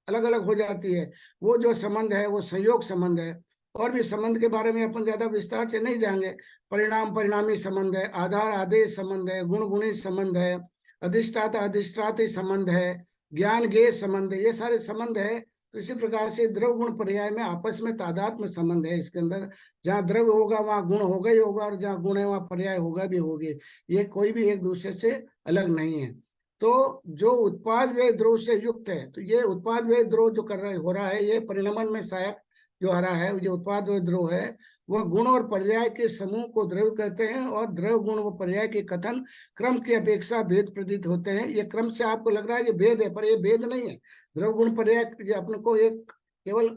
अलग अलग हो जाती है, वो जो संबंध है वो संयोग संबंध है। और भी संबंध के बारे में अपन ज्यादा विस्तार से नहीं जाएंगे। परिणाम परिणामी संबंध है, आधार आदेश संबंध है, गुण गुणी संबंध है, अधिष्ठाता अधिष्ठाती संबंध है, ज्ञान ज्ञेय संबंध है, ये सारे संबंध है तो इसी प्रकार से द्रव गुण पर्याय में आपस में तादात्म्य संबंध है इसके अंदर। जहाँ द्रव होगा वहाँ गुण होगा ही होगा, और जहाँ गुण है वहाँ पर्याय होगा भी होगी। ये कोई भी एक दूसरे से अलग नहीं है। तो जो उत्पाद व्यय द्रव से युक्त है, तो ये उत्पाद व्यय द्रव जो हो रहा है, ये परिणमन में सहायक जो आ रहा है, जो उत्पाद व्यय द्रव है, वह गुण और पर्याय के समूह को द्रव कहते हैं। और द्रव गुण व पर्याय के कथन क्रम की अपेक्षा भेद प्रतीत होते हैं। ये क्रम से आपको लग रहा है ये भेद है, पर ये भेद नहीं है। द्रव गुण पर्याय अपने को एक केवल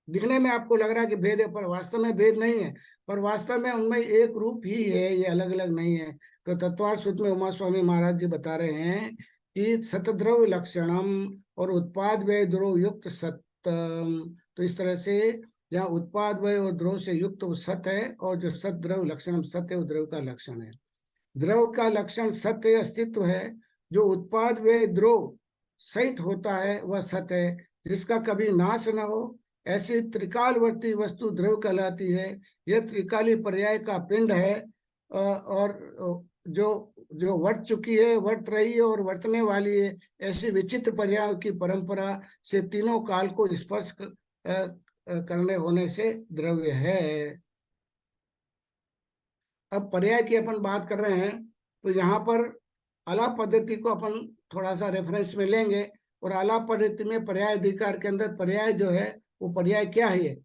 दिखने में आपको लग रहा है कि भेद है, पर वास्तव में भेद नहीं है। पर वास्तव में उनमें एक रूप ही है, ये अलग अलग नहीं है। तो तत्वार्थ सूत्र में उमा स्वामी महाराज जी बता रहे हैं कि सतद्रव लक्षणम और उत्पाद व्यय द्रव युक्त सत्यम। तो इस तरह से जहाँ उत्पाद व्यय और द्रव से युक्त वो सत्य है, और जो सतद्रव लक्षणम सत्य वो द्रव का लक्षण है। द्रव का लक्षण सत्य अस्तित्व है। जो उत्पाद व्यय द्रव सहित होता है वह सत्य है, जिसका कभी नाश न हो। ऐसी त्रिकालवर्ती वस्तु द्रव कहलाती है। यह त्रिकाली पर्याय का पिंड है, और जो जो वर्त चुकी है, वर्त रही है और वर्तने वाली है, ऐसी विचित्र पर्यायों की परंपरा से तीनों काल को स्पर्श करने होने से द्रव्य है। अब पर्याय की अपन बात कर रहे हैं, तो यहाँ पर आलाप पद्धति को अपन थोड़ा सा रेफरेंस में लेंगे। और आलाप पद्धति में पर्याय अधिकार के अंदर पर्याय जो है वो पर्याय क्या है,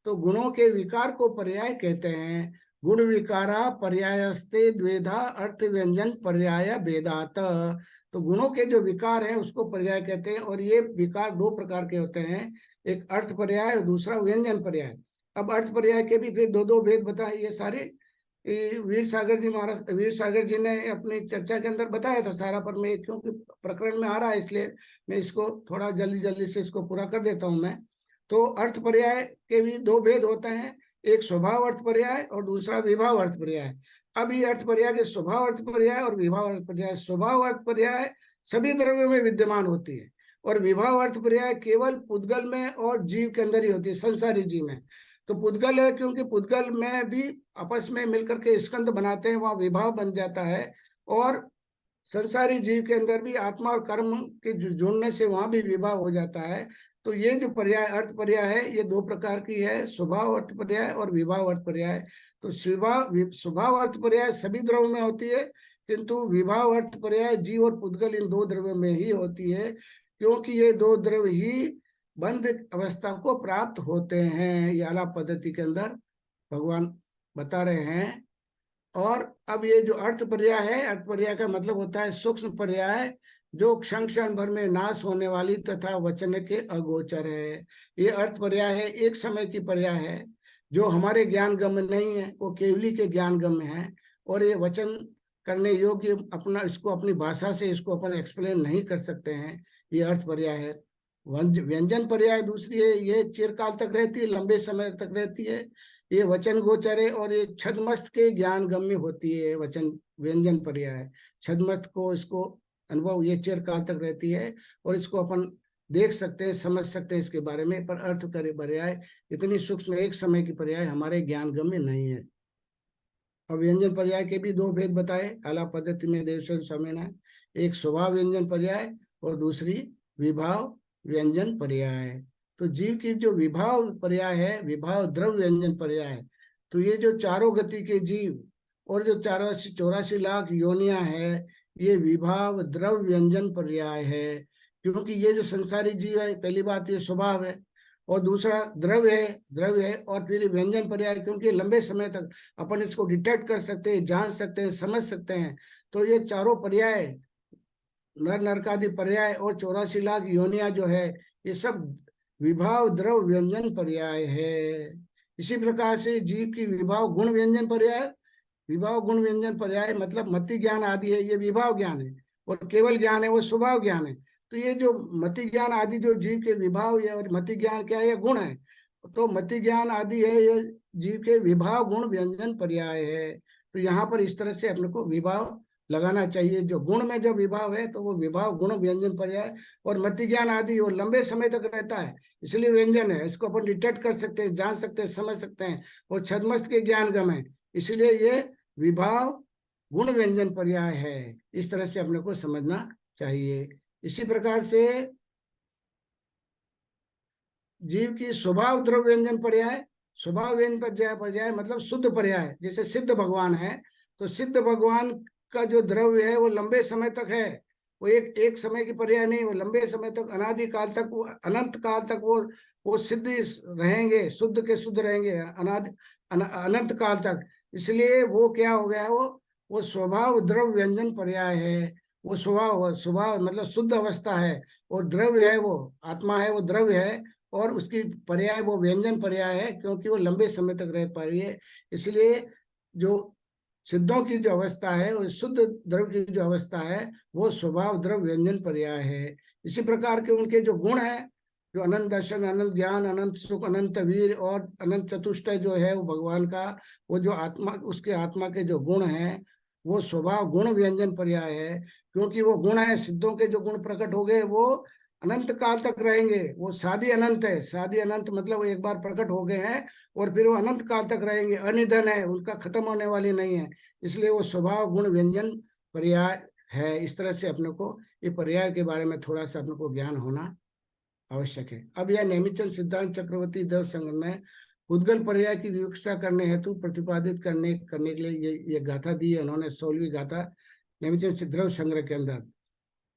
तो गुणों के विकार को पर्याय कहते हैं। गुण विकारा पर्यायस्ते द्वेधा अर्थ व्यंजन पर्याय भेदात। तो गुणों के जो विकार हैं उसको पर्याय कहते हैं। और ये विकार दो प्रकार के होते हैं, एक अर्थ पर्याय और दूसरा व्यंजन पर्याय। अब अर्थ पर्याय के भी फिर दो दो भेद बताए। ये सारे वीर सागर जी ने अपनी चर्चा के अंदर बताया था सारा, पर मैं क्योंकि प्रकरण में आ रहा है इसलिए मैं इसको थोड़ा जल्दी जल्दी से इसको पूरा कर देता हूं मैं। तो अर्थ पर्याय के भी दो भेद होते हैं, एक स्वभाव अर्थ पर्याय और दूसरा विभाव अर्थ पर्याय। अब ये अर्थ पर्याय के स्वभाव अर्थ पर्याय और विभाव अर्थ पर्याय, स्वभाव अर्थ पर्याय सभी द्रव्यों में विद्यमान होती है, और विभाव अर्थ पर्याय केवल पुद्गल में और जीव के अंदर ही होती है, संसारी जीव में। तो पुद्गल है क्योंकि पुद्गल में भी आपस में मिलकर के स्कंद बनाते हैं, वहां विभाव बन जाता है। और संसारी जीव के अंदर भी आत्मा और कर्म के जुड़ने से वहां भी विभाव हो जाता है। तो ये जो पर्याय अर्थ पर्याय है ये दो प्रकार की है, स्वभाव अर्थ पर्याय और विभाव अर्थ पर्याय। तो स्वभाव अर्थ पर्याय सभी द्रव्यों में होती है, किंतु विभाव अर्थ पर्याय जीव और पुद्गल इन दो द्रव्यों में ही होती है, क्योंकि ये दो द्रव्य ही बंध अवस्था को प्राप्त होते हैं। ये आलाप पद्धति के अंदर भगवान बता रहे हैं। और अब ये जो अर्थ पर्याय है, अर्थ पर्याय का मतलब होता है सूक्ष्म पर्याय, जो क्षण क्षण भर में नाश होने वाली तथा वचन के अगोचर है। ये अर्थ पर्याय है, एक समय की पर्याय है, जो हमारे ज्ञान गम्य नहीं है, वो केवली के ज्ञान गम्य है। और ये वचन करने योग्य अपना इसको अपनी भाषा से इसको अपन एक्सप्लेन नहीं कर सकते हैं। ये अर्थ पर्याय है। व्यंजन पर्याय दूसरी है, ये चिरकाल तक रहती है, लंबे समय तक रहती है। ये वचन गोचर है और ये छदमस्त के ज्ञान गम्य होती है। वचन व्यंजन पर्याय छदमस्त को इसको अनुभव ये चिरकाल तक रहती है, और इसको अपन देख सकते हैं, समझ सकते हैं इसके बारे में। पर अर्थ करे पर्याय इतनी सूक्ष्म एक समय की पर्याय हमारे ज्ञान गम्य नहीं है। अब व्यंजन पर्याय के भी दो भेद बताए आलाप पद्धति में देवचंद स्वामी ने, एक स्वभाव व्यंजन पर्याय और दूसरी विभाव व्यंजन पर्याय। तो जीव की जो विभाव पर्याय है, विभाव द्रव व्यंजन पर्याय, तो ये जो चारों गति के जीव और जो 84 लाख योनिया है, ये विभाव द्रव व्यंजन पर्याय है। क्योंकि ये जो संसारी जीव है, पहली बात ये स्वभाव है, और दूसरा द्रव्य है, और फिर व्यंजन पर्याय क्योंकि लंबे समय तक अपन इसको डिटेक्ट कर सकते हैं, जान सकते हैं, समझ सकते हैं। तो ये चारों पर्याय, नर नरकादि पर्याय और 84 लाख योनिया जो है, ये सब विभाव द्रव व्यंजन पर्याय है। इसी प्रकार से जीव की विभाव गुण व्यंजन पर्याय, विभाव गुण व्यंजन पर्याय मतलब मति ज्ञान आदि है, ये विभाव ज्ञान है, और केवल ज्ञान है वो स्वभाव ज्ञान है। तो ये जो मति ज्ञान आदि जो जीव के विभाव है, और मति ज्ञान क्या है, ये गुण है। तो मति ज्ञान आदि है, ये जीव के विभाव गुण व्यंजन पर्याय है। तो यहाँ पर इस तरह से अपने को विभाव लगाना चाहिए। जो गुण में जो विभाव है तो वो विभाव गुण व्यंजन पर्याय, और मति ज्ञान आदि वो लंबे समय तक रहता है, इसलिए व्यंजन है। इसको अपन डिटेक्ट कर सकते हैं, जान सकते हैं, समझ सकते हैं, और छदमस्त के ज्ञान गम है, इसलिए ये विभाव गुण व्यंजन पर्याय है। इस तरह से अपने को समझना चाहिए। इसी प्रकार से जीव की स्वभाव द्रव्य व्यंजन पर्याय, स्वभाव व्यंजन पर्याय, पर्याय मतलब शुद्ध पर्याय। जैसे सिद्ध भगवान है, तो सिद्ध भगवान का जो द्रव्य है वो लंबे समय तक है, वो एक एक समय की पर्याय नहीं, वो लंबे समय तक, अनादि काल तक, वो अनंत काल तक वो सिद्ध रहेंगे, शुद्ध के शुद्ध रहेंगे अनादि अनंत काल तक। इसलिए वो क्या हो गया, वो स्वभाव द्रव्य व्यंजन पर्याय है। वो स्वभाव, स्वभाव मतलब शुद्ध अवस्था है, और द्रव्य है, वो आत्मा है, वो द्रव्य है, और उसकी पर्याय वो व्यंजन पर्याय है, क्योंकि वो लंबे समय तक रह पा रही है। इसलिए जो सिद्धों की जो अवस्था है, वो शुद्ध द्रव्य की जो अवस्था है, वो स्वभाव द्रव्य व्यंजन पर्याय है। इसी प्रकार के उनके जो गुण है, जो अनंत दर्शन, अनंत ज्ञान, अनंत सुख, अनंत वीर और अनंत चतुष्टय जो है वो भगवान का, वो जो आत्मा, उसके आत्मा के जो गुण है, वो स्वभाव गुण व्यंजन पर्याय है। क्योंकि वो गुण है, सिद्धों के जो गुण प्रकट हो गए वो अनंत काल तक रहेंगे। वो सादी अनंत है, सादी अनंत मतलब वो एक बार प्रकट हो गए हैं और फिर वो अनंत काल तक रहेंगे, अनिधन है, उनका खत्म होने वाली नहीं है। इसलिए वो स्वभाव गुण व्यंजन पर्याय है। इस तरह से अपने को ये पर्याय के बारे में थोड़ा सा अपने को ज्ञान होना आवश्यक है। अब यह नेमिचंद सिद्धांत चक्रवर्ती देव संग्रह में उद्गल पर्याय की विवक्षा करने हेतु प्रतिपादित करने के लिए ये गाथा दी है उन्होंने, 16वीं गाथा नेमिचंद सिद्ध संग्रह के अंदर।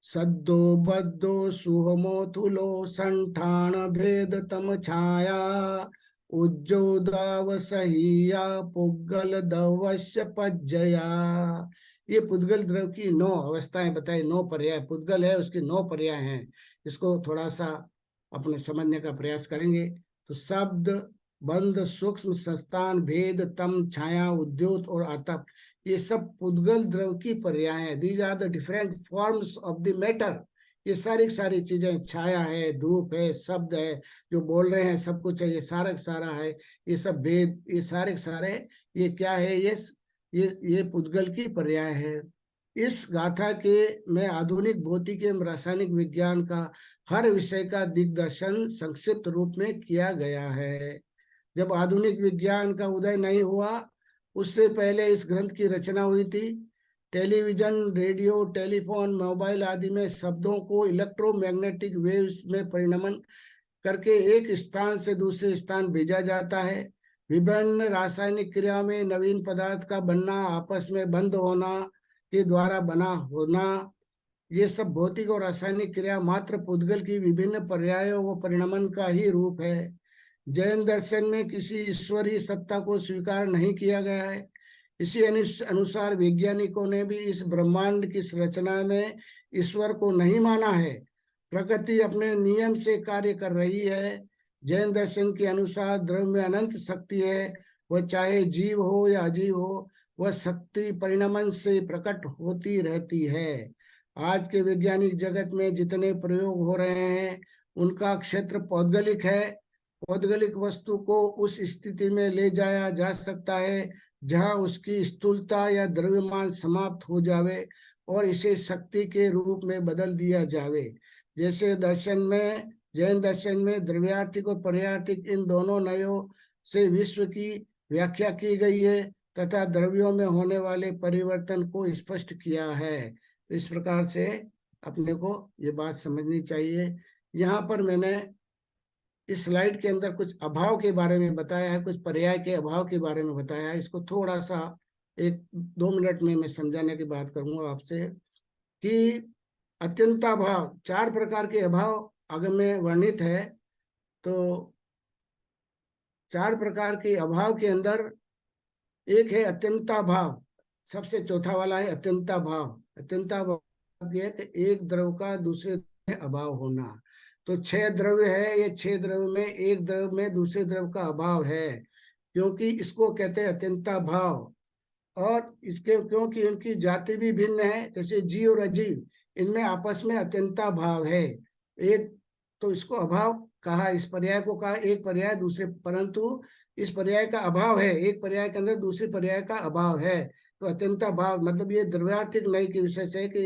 सद्दो बद्दो सुहमो तुलो संठान भेद तम छाया, उज्जोदाव सहिया पुद्गल दवश्य पज्जया। ये पुद्गल द्रव की 9 अवस्थाएं बताई, 9 पर्याय, पुद्गल है उसकी 9 पर्याय हैं। इसको थोड़ा सा अपने समझने का प्रयास करेंगे। तो शब्द, बंध, सूक्ष्म, संस्थान, भेद, तम, छाया, उद्योत और आतप, ये सब पुद्गल द्रव की पर्याय है। These are the different forms of the matter. ये सारी सारी चीजें, छाया है, धूप है, शब्द है, जो बोल रहे हैं सब कुछ है, ये सारा सारा है, ये सब भेद, ये सारे सारे, ये क्या है, ये पुद्गल की पर्याय है। इस गाथा के में आधुनिक भौतिक एवं रासायनिक विज्ञान का हर विषय का दिग्दर्शन संक्षिप्त रूप में किया गया है। जब आधुनिक विज्ञान का उदय नहीं हुआ, उससे पहले इस ग्रंथ की रचना हुई थी। टेलीविजन, रेडियो, टेलीफोन, मोबाइल आदि में शब्दों को इलेक्ट्रोमैग्नेटिक वेव्स में परिणमन करके एक स्थान से दूसरे स्थान भेजा जाता है। विभिन्न रासायनिक क्रिया में नवीन पदार्थ का बनना, आपस में बंद होना के द्वारा बना होना, ये सब भौतिक और रासायनिक क्रिया मात्र पुद्गल की विभिन्न पर्यायों व परिणमन का ही रूप है। जैन दर्शन में किसी ईश्वरीय सत्ता को स्वीकार नहीं किया गया है। इसी अनुसार वैज्ञानिकों ने भी इस ब्रह्मांड की रचना में ईश्वर को नहीं माना है। प्रकृति अपने नियम से कार्य कर रही है। जैन दर्शन के अनुसार द्रव्य में अनंत शक्ति है, वह चाहे जीव हो या अजीव हो, वह शक्ति परिणमन से प्रकट होती रहती है। आज के वैज्ञानिक जगत में जितने प्रयोग हो रहे हैं उनका क्षेत्र पौद्गलिक है। पौद्गलिक वस्तु को उस स्थिति में ले जाया जा सकता है जहां उसकी स्थूलता या द्रव्यमान समाप्त हो जावे और इसे शक्ति के रूप में बदल दिया जावे। जैसे दर्शन में, जैन दर्शन में द्रव्यार्थिक और पर्यार्थिक इन दोनों नयों से विश्व की व्याख्या की गई है तथा द्रव्यों में होने वाले परिवर्तन को स्पष्ट किया है। तो इस प्रकार से अपने को ये बात समझनी चाहिए। यहाँ पर मैंने इस स्लाइड के अंदर कुछ अभाव के बारे में बताया है, कुछ पर्याय के अभाव के बारे में बताया है। इसको थोड़ा सा 1-2 मिनट में मैं समझाने की बात करूंगा आपसे कि अत्यंताभाव, 4 प्रकार के अभाव आगे में वर्णित है। तो 4 प्रकार के अभाव के अंदर एक है अत्यंताभाव, सबसे चौथा वाला है अत्यंताभाव। अत्यंताभाव ये कि एक द्रव का दूसरे में अभाव होना। तो 6 द्रव्य है, ये 6 द्रव्य में एक द्रव में दूसरे द्रव का अभाव है, क्योंकि इसको कहते हैं अत्यंताभाव। और इसके क्योंकि इनकी जाति भी भिन्न है, जैसे जीव और अजीव, इनमें आपस में अत्यंता भाव है। एक तो इसको अभाव कहा, इस पर्याय को कहा एक पर्याय दूसरे, परंतु इस पर्याय का अभाव है, एक पर्याय के अंदर दूसरे पर्याय का अभाव है। तो अत्यंता भाव मतलब ये द्रव्यार्थिक नई की विशेष है कि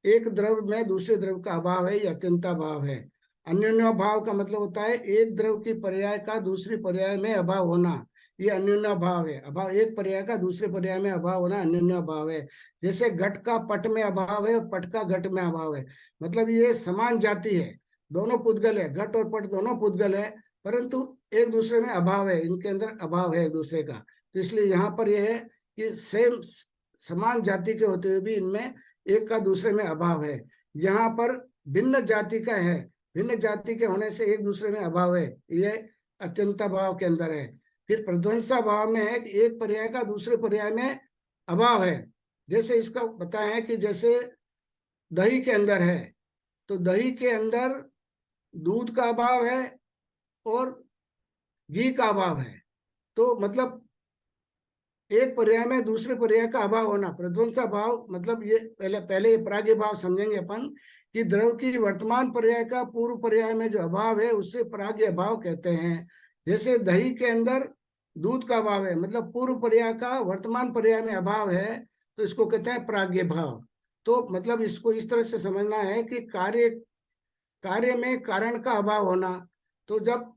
एक द्रव में दूसरे द्रव का अभाव है, ये अत्यंता भाव है। अन्योन्य भाव का मतलब होता है एक द्रव की पर्याय का दूसरी पर्याय में अभाव होना, ये अन्योन्य भाव है। अभाव, एक पर्याय का दूसरे पर्याय में अभाव होना अन्योन्य भाव है। जैसे घट का पट में अभाव है और पट का घट में अभाव है, मतलब ये समान जाति है। दोनों पुद्गल है, घट और पट दोनों पुद्गल है, परंतु एक दूसरे में अभाव है, इनके अंदर अभाव है एक दूसरे का। तो इसलिए यहाँ पर यह है कि सेम समान जाति के होते हुए भी इनमें एक का दूसरे में अभाव है। यहाँ पर भिन्न जाति का है, भिन्न जाति के होने से एक दूसरे में अभाव है, ये अत्यंता भाव के अंदर है। फिर प्रध्वंसा भाव में है कि एक पर्याय का दूसरे पर्याय में अभाव है। जैसे इसका बताया है कि जैसे दही के अंदर है, तो दही के अंदर दूध का अभाव है और घी का अभाव है, तो मतलब एक पर्याय में दूसरे पर्याय का अभाव होना प्रध्वंसा भाव। मतलब ये पहले प्राग्ञ भाव समझेंगे अपन कि द्रव की वर्तमान पर्याय का पूर्व पर्याय में जो अभाव है उसे प्राग्ञ भाव कहते हैं। जैसे दही के अंदर दूध का अभाव है, मतलब पूर्व पर्याय का वर्तमान पर्याय में अभाव है, तो इसको कहते हैं प्राग्ञ भाव। तो मतलब इसको इस तरह से समझना है कि कार्य में कारण का अभाव होना। तो जब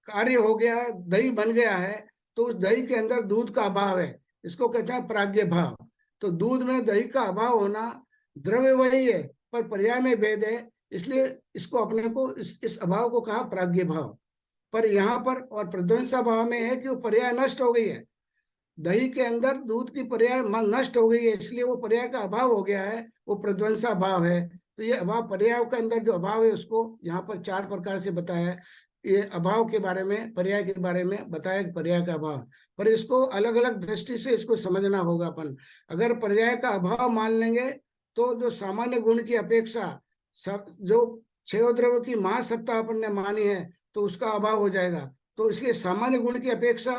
कार्य हो गया, दही बन गया है, तो उस दही के अंदर दूध का अभाव है, इसको कहते हैं प्राग्ञ भाव। तो दूध में दही का अभाव होना, द्रव्य वही है पर पर्याय में भेद है, इसलिए इसको अपने को इस अभाव को कहा प्राग्ञ भाव। पर यहाँ पर और प्रध्वंसा भाव में है कि वो पर्याय नष्ट हो गई है, दही के अंदर दूध की पर्याय नष्ट हो गई है, इसलिए वो पर्याय का अभाव हो गया है, वो प्रध्वंसा भाव है। तो ये अभाव, पर्याय के अंदर जो अभाव है उसको यहाँ पर 4 प्रकार से बताया है। ये अभाव के बारे में, पर्याय के बारे में बताया, पर्याय का अभाव। पर इसको अलग अलग दृष्टि से इसको समझना होगा अपन। अगर पर्याय का अभाव मान लेंगे तो जो सामान्य गुण की अपेक्षा जो क्षय द्रव्य की महासत्ता अपन ने मानी है तो उसका अभाव हो जाएगा। तो इसलिए सामान्य गुण की अपेक्षा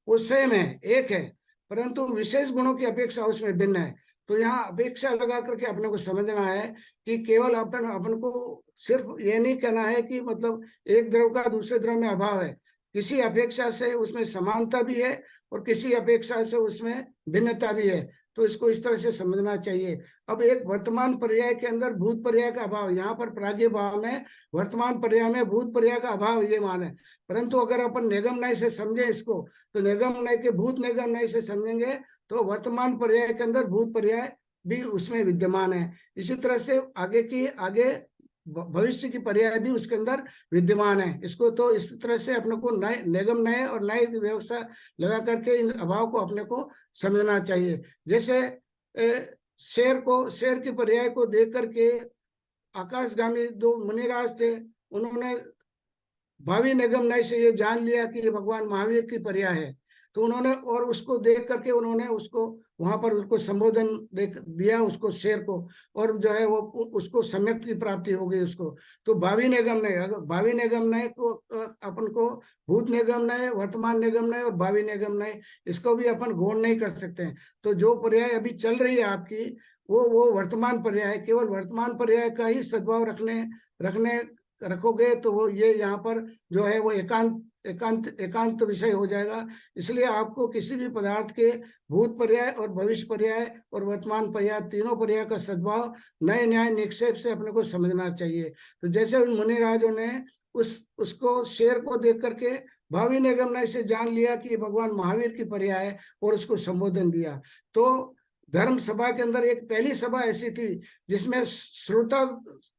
वो सेम है, एक है, परंतु विशेष गुणों की अपेक्षा उसमें भिन्न है। तो यहाँ अपेक्षा लगा करके अपने को समझना है कि केवल अपन को सिर्फ ये नहीं कहना है कि मतलब एक द्रव का दूसरे द्रव में अभाव है, किसी अपेक्षा से उसमें समानता भी है और किसी अपेक्षा से उसमें भिन्नता भी है। तो इसको इस तरह से समझना चाहिए। अब एक वर्तमान पर्याय के अंदर भूत पर्याय का अभाव, यहाँ पर प्राग्ञ भाव में वर्तमान पर्याय में भूत पर्याय का अभाव ये मान है। परंतु अगर अपन निगम नय से समझे इसको, तो निगम नय के भूत निगम नय से समझेंगे तो वर्तमान पर्याय के अंदर भूत पर्याय भी उसमें विद्यमान है। इसी तरह से आगे भविष्य की पर्याय भी उसके अंदर विद्यमान है। इसको तो इस तरह से अपने को नए निगम नए और नए व्यवस्था लगा करके इन अभाव को अपने को समझना चाहिए। जैसे शेर की पर्याय को देख करके आकाशगामी 2 मुनिराज थे, उन्होंने भावी निगम नय से ये जान लिया कि भगवान महावीर की पर्याय है। तो उन्होंने और उसको देख करके उन्होंने उसको वहां पर उसको संबोधन दिया उसको, शेर को, और जो है वो उसको सम्यक की प्राप्ति हो गई उसको। तो भावी निगम नय, अगर भावी निगम नय को अपन को भूत निगम नय, वर्तमान निगम नय और भावी निगम नय, इसको भी अपन गौण नहीं कर सकते हैं। तो जो पर्याय अभी चल रही है आपकी वो वर्तमान पर्याय है, केवल वर्तमान पर्याय का ही सद्भाव रखोगे तो वो ये यहाँ पर जो है वो एकांत विषय हो जाएगा। इसलिए आपको किसी भी पदार्थ के भूत पर्याय और भविष्य पर्याय और वर्तमान पर्याय, तीनों पर्याय का सद्भाव नए न्याय निक्षेप से अपने को समझना चाहिए। तो जैसे उन मुनिराजों ने उसको शेर को देख करके भावी निगम नय से जान लिया कि भगवान महावीर की पर्याय है और उसको संबोधन दिया। तो धर्म सभा के अंदर एक पहली सभा ऐसी थी जिसमें श्रोता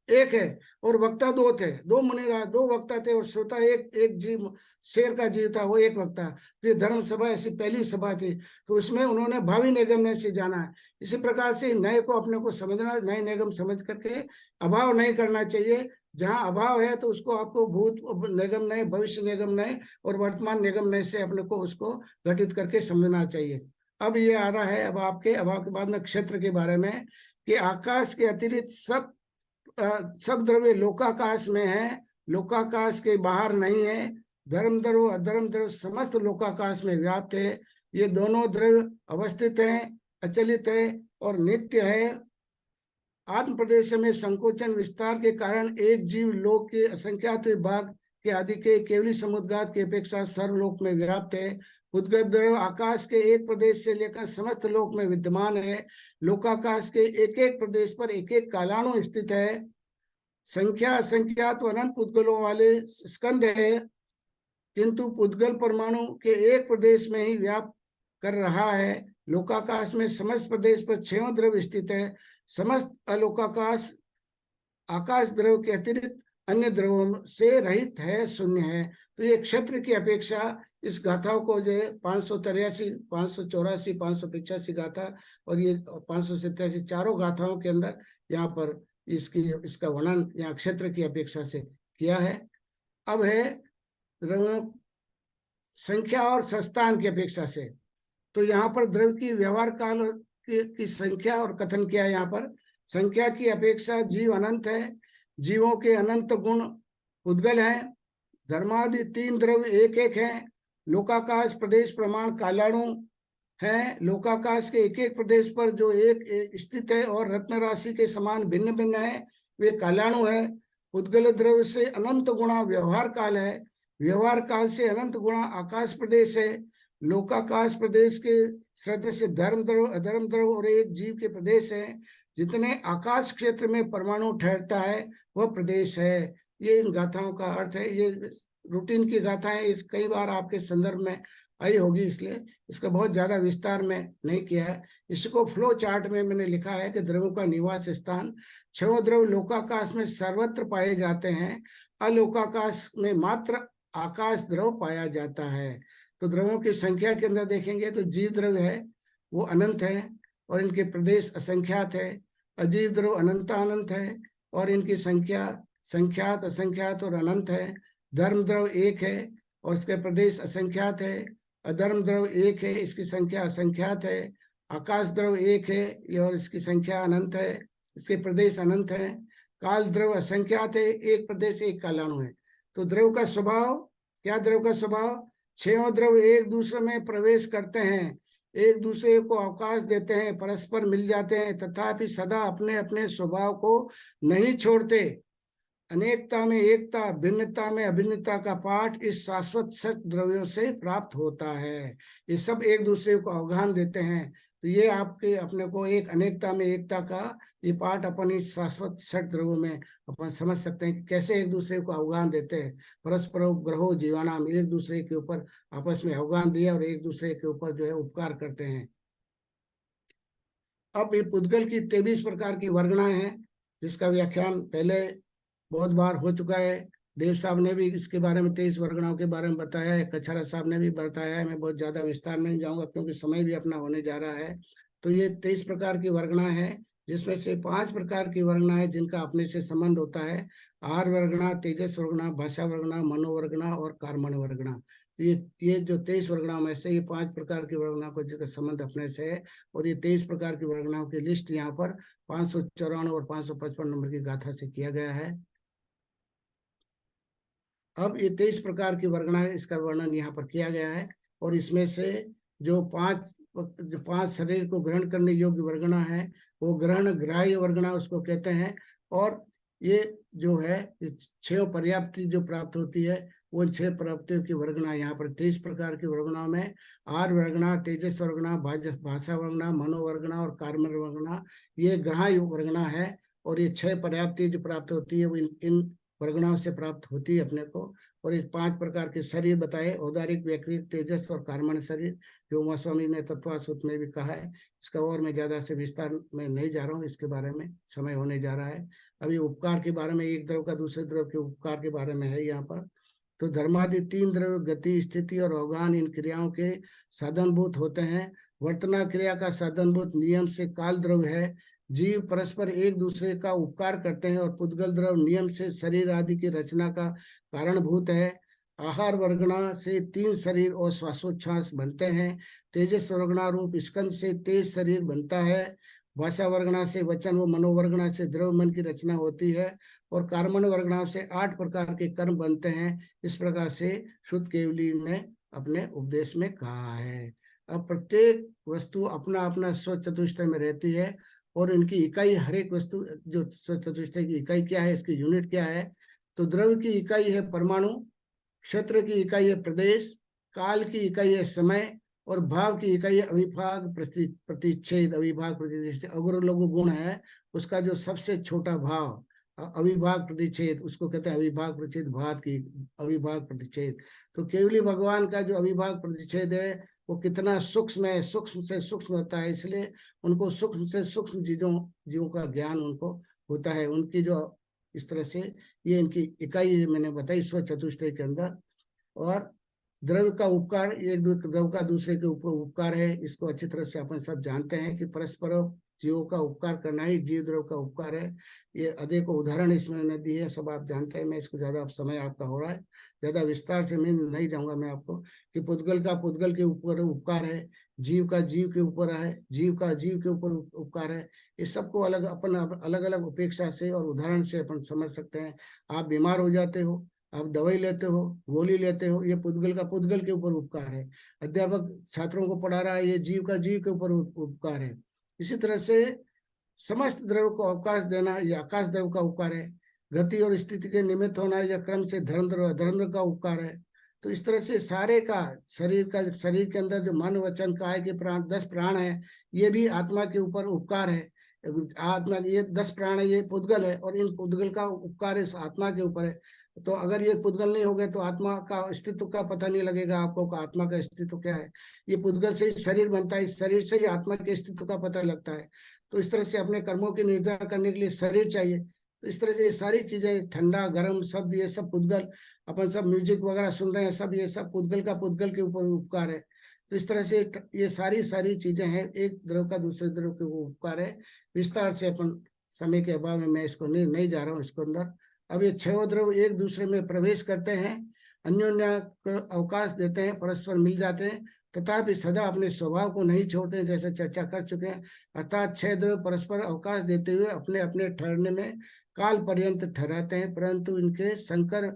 एक है और वक्ता 2 थे, 2 मुनिराज, 2 वक्ता थे और श्रोता एक जीव, शेर का जीव था, वो एक वक्ता। तो ये धर्म सभा ऐसी पहली सभा थी, तो उसमें उन्होंने भावी निगम नय से जाना है। इसी प्रकार से नए को अपने को समझना, नए निगम समझ करके अभाव नहीं करना चाहिए। जहाँ अभाव है तो उसको आपको भूत निगम नय, भविष्य निगम नय और वर्तमान निगम नय से अपने को उसको घटित करके समझना चाहिए। अब ये आ रहा है अब आपके अभाव के बाद में क्षेत्र के बारे में, कि आकाश के अतिरिक्त सब द्रव्य लोकाकाश में है, लोकाकाश के बाहर नहीं है। धर्म द्रव्य अधर्म द्रव्य समस्त लोकाकाश में व्याप्त है। ये दोनों द्रव्य अवस्थित है, अचलित है और नित्य है। आत्म प्रदेश में संकोचन विस्तार के कारण एक जीव लोक के असंख्यात विभाग के आदि के केवली समुद्गात की अपेक्षा सर्वलोक में व्याप्त है। उद्गत द्रव्य आकाश के एक प्रदेश से लेकर समस्त लोक में विद्यमान है। लोकाकाश के एक एक प्रदेश पर एक एक कालाणु स्थित है। संख्या असंख्यात अनंत पुद्गलों वाले स्कंद है, किंतु पुद्गल परमाणु के एक प्रदेश में ही व्याप्त कर रहा है। लोकाकाश में समस्त प्रदेश पर 6 द्रव्य स्थित है। समस्त अलोकाकाश आकाश द्रव्य के अतिरिक्त अन्य द्रव्यों से रहित है, शून्य है। तो ये क्षेत्र की अपेक्षा इस गाथाओं को जो है 583, 584, 585 गाथा और ये 587 चारों गाथाओं के अंदर यहाँ पर इसका वर्णन यहाँ क्षेत्र की अपेक्षा से किया है। अब है द्रव्यों संख्या और संस्थान की अपेक्षा से। तो यहाँ पर द्रव्य की व्यवहार काल की संख्या और कथन किया है। यहाँ पर संख्या की अपेक्षा जीव अनंत है, जीवों के अनंत गुण उद्गल है। धर्मादि 3 द्रव्य एक एक है। लोकाकाश प्रदेश प्रमाण कालाणु है। लोकाकाश के एक एक प्रदेश पर जो एक स्थित है और रत्न राशि के समान भिन्न भिन्न है, वे कालाणु है। उद्गल द्रव्य से अनंत गुणा व्यवहार काल है। व्यवहार काल से अनंत गुणा आकाश प्रदेश है। लोकाकाश प्रदेश के सदृश से धर्म द्रव, अधर्म द्रव और एक जीव के प्रदेश है। जितने आकाश क्षेत्र में परमाणु ठहरता है वह प्रदेश है। ये इन गाथाओं का अर्थ है। ये रूटीन की गाथाएं इस कई बार आपके संदर्भ में आई होगी, इसलिए इसका बहुत ज्यादा विस्तार में नहीं किया है। इसको फ्लो चार्ट में मैंने लिखा है कि द्रव्यों का निवास स्थान। 6 द्रव्य लोकाकाश में सर्वत्र पाए जाते हैं, अलोकाकाश में मात्र आकाश द्रव पाया जाता है। तो द्रव्यों की संख्या के अंदर देखेंगे तो जीव द्रव्य है वो अनंत है और इनके प्रदेश असंख्यात है। अजीव द्रव्य अनंत अनंत है और इनकी संख्या संख्यात, असंख्यात और अनंत है। धर्म द्रव्य एक है और इसके प्रदेश असंख्यात है। अधर्म द्रव्य एक है, इसकी संख्या असंख्यात है। आकाश द्रव्य एक है और इसकी संख्या अनंत है, इसके प्रदेश अनंत है। काल द्रव्य असंख्यात है, एक प्रदेश एक कालाणु है। तो द्रव्य का स्वभाव क्या? द्रव्य का स्वभाव 6 द्रव्य एक दूसरे में प्रवेश करते हैं, एक दूसरे को अवकाश देते हैं, परस्पर मिल जाते हैं, तथापि सदा अपने अपने स्वभाव को नहीं छोड़ते। अनेकता में एकता, भिन्नता में अभिन्नता का पाठ इस शाश्वत सत द्रव्यों से प्राप्त होता है। ये सब एक दूसरे को अवगान देते हैं। तो ये आपके अपने को एक अनेकता में एकता का ये पाठ अपन इस शाश्वत सत द्रव्यों में अपन समझ सकते हैं कि कैसे एक दूसरे को अवगान देते हैं। परस्पर ग्रहो जीवानाम, एक दूसरे के ऊपर आपस में अवगान दिया और एक दूसरे के ऊपर जो है उपकार करते हैं। अब ये पुद्गल की 23 प्रकार की वर्गणाएं हैं, जिसका व्याख्यान पहले बहुत बार हो चुका है। देव साहब ने भी इसके बारे में 23 वर्गणाओं के बारे में बताया है, कछारा साहब ने भी बताया है। मैं बहुत ज्यादा विस्तार में नहीं जाऊंगा क्योंकि समय भी अपना होने जा रहा है। तो ये 23 प्रकार की वर्गणा है, जिसमें से 5 प्रकार की वर्गणा है जिनका अपने से संबंध होता है। आहार वर्गणा, तेजस वर्गणा, भाषा वर्गणा, मनोवर्गणा और कार्मण वर्गणा। ये जो 23 वर्गणाओं में से ये 5 प्रकार की वर्गणा को जिसका संबंध अपने से है। और ये 23 प्रकार की वर्गणाओं की लिस्ट यहाँ पर 594 और 555 नंबर की गाथा से किया गया है। अब ये 23 प्रकार की वर्गणा है, इसका वर्णन यहाँ पर किया गया है। और इसमें से जो पांच शरीर को ग्रहण करने योग्य वर्गणा है वो ग्रहण ग्राह्य वर्गणा उसको कहते हैं। और ये जो है 6 पर्याप्ति जो प्राप्त होती है वो 6 प्राप्तियों की वर्गणा यहाँ पर 23 प्रकार की वर्गणाओं में आर वर्गणा, तेजस वर्गणा, भाषा वर्गणा, मनोवर्गणा और कार्मण वर्गणा ये ग्राह्य वर्गणा है। और ये 6 पर्याप्ति जो प्राप्त होती है वो इन वर्गणाओं से प्राप्त होती है अपने को। और इस 5 प्रकार के शरीर बताए, औदारिक, व्यक्रिक, तेजस और कार्मण शरीर, जो उमा स्वामी ने तत्वासूत में भी कहा है। इसका और मैं ज्यादा से विस्तार में नहीं जा रहा हूँ, इसके बारे में समय होने जा रहा है। अभी उपकार के बारे में, एक द्रव का दूसरे द्रव के उपकार के बारे में है यहाँ पर। तो धर्मादि 3 द्रव्य गति, स्थिति और अवगान इन क्रियाओं के साधनभूत होते हैं। वर्तना क्रिया का साधनभूत नियम से काल द्रव्य है। जीव परस्पर एक दूसरे का उपकार करते हैं और पुद्गल द्रव नियम से शरीर आदि की रचना का कारणभूत है। आहार वर्गणा से 3 शरीर और श्वासोच्छ्वास बनते हैं। तेजस वर्गणा रूप स्कंद से तेज शरीर बनता है। भाषा वर्गणा से वचन व मनोवर्गणा से द्रव मन की रचना होती है। और कार्मण वर्गणा से 8 प्रकार के कर्म बनते हैं। इस प्रकार से शुद्ध केवली ने अपने उपदेश में कहा है। अब प्रत्येक वस्तु अपना अपना स्व चतुष्टय में रहती है और इनकी इकाई, हर एक वस्तु जो चतुष्टय की इकाई क्या है, इसकी यूनिट क्या है। तो द्रव्य की इकाई है परमाणु, क्षेत्र की इकाई है प्रदेश, काल की इकाई है समय और भाव की इकाई है अविभाग प्रतिच्छेद। अविभाग प्रतिच्छेद अगर लघु गुण है उसका जो सबसे छोटा भाव अविभाग प्रतिच्छेद, उसको कहते हैं अविभाग प्रतिच्छेद भाव की अविभाग प्रतिच्छेद। तो केवली भगवान का जो अविभाग प्रतिच्छेद है वो कितना सूक्ष्म है, सूक्ष्म से सूक्ष्म होता है, इसलिए उनको सूक्ष्म से सूक्ष्म जीवों का ज्ञान उनको होता है। उनकी जो इस तरह से ये इनकी इकाई मैंने बताई ईश्वर चतुष्टय के अंदर। और द्रव्य का उपकार, एक द्रव्य का दूसरे के ऊपर उपकार है, इसको अच्छी तरह से अपन सब जानते हैं कि परस्पर जीवों का उपकार करना ही जीव द्रव्य का उपकार है। ये अनेकों उदाहरण इसमें मैंने दी है, सब आप जानते हैं। मैं इसको ज्यादा अब समय आपका हो रहा है, ज्यादा विस्तार से मैं नहीं जाऊंगा मैं आपको, कि पुद्गल का पुद्गल के ऊपर उपकार है, जीव का जीव के ऊपर है, जीव का जीव के ऊपर उपकार है। इस सबको अलग अपन अलग अलग उपेक्षा से और उदाहरण से अपन समझ सकते हैं। आप बीमार हो जाते हो, आप दवाई लेते हो, गोली लेते हो, ये पुद्गल का पुद्गल के ऊपर उपकार है। अध्यापक छात्रों को पढ़ा रहा है, ये जीव का जीव के ऊपर उपकार है। इसी तरह से समस्त द्रव्य को अवकाश देना ये आकाश द्रव्य का उपकार है। गति और स्थिति के निमित्त होना या क्रम से धर्म द्रव्य अधर्म का उपकार है। तो इस तरह से सारे का शरीर के अंदर जो मन वचन काय के प्राण 10 प्राण है, ये भी आत्मा के ऊपर उपकार है। आत्मा ये 10 प्राण है, ये पुद्गल है, और इन पुद्गल का उपकार इस आत्मा के ऊपर है। तो अगर ये पुद्गल नहीं हो गए तो आत्मा का अस्तित्व का पता नहीं लगेगा आपको, आत्मा का अस्तित्व क्या है। ये पुद्गल से ही शरीर बनता है, इस शरीर से ही आत्मा के अस्तित्व का पता लगता है। तो इस तरह से अपने कर्मों की निर्धारण करने के लिए शरीर चाहिए। तो इस तरह से ये सारी चीजें, ठंडा गर्म शब्द, ये सब पुद्गल, अपन सब म्यूजिक वगैरह सुन रहे हैं, सब ये सब पुद्गल का पुद्गल के ऊपर उपकार है। तो इस तरह से ये सारी सारी चीजें हैं, एक द्रव का दूसरे द्रव के उपकार है। विस्तार से अपन समय के अभाव में मैं इसको नहीं जा रहा हूँ इसको अंदर। अब ये 6 द्रव एक दूसरे में प्रवेश करते हैं, अन्योन्य अवकाश देते हैं, परस्पर मिल जाते हैं, तथापि सदा अपने स्वभाव को नहीं छोड़ते हैं, जैसे चर्चा कर चुके हैं। अर्थात 6 द्रव्य परस्पर अवकाश देते हुए अपने अपने ठहरने में काल पर्यंत ठहराते हैं, परंतु इनके संकर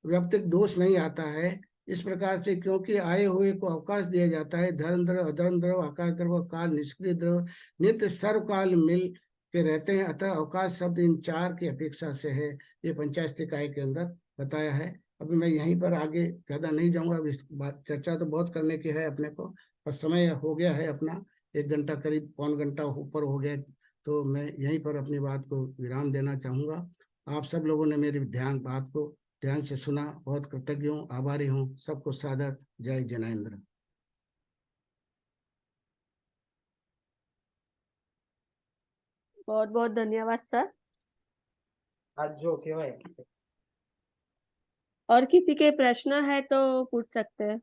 व्याप्तिक दोष नहीं आता है। इस प्रकार से क्योंकि आए हुए को अवकाश दिया जाता है, धर्म द्रव अधर्म द्रव आकाश द्रव काल निष्क्रिय द्रव नित्य सर्वकाल मिल के रहते हैं, अतः अवकाश शब्द इन 4 की अपेक्षा से है। ये पंचाशतिकाय के अंदर बताया है। अभी मैं यहीं पर आगे ज्यादा नहीं जाऊंगा, अब इस बात चर्चा तो बहुत करने की है अपने को, पर समय हो गया है अपना 1 घंटा करीब, पौन घंटा ऊपर हो गया। तो मैं यहीं पर अपनी बात को विराम देना चाहूंगा। आप सब लोगों ने मेरी बात को ध्यान से सुना, बहुत कृतज्ञ हूँ, आभारी हूँ। सबको सादर जय जैनेन्द्र। बहुत बहुत धन्यवाद सर। आज जो केवाय और किसी के प्रश्न है तो पूछ सकते हैं।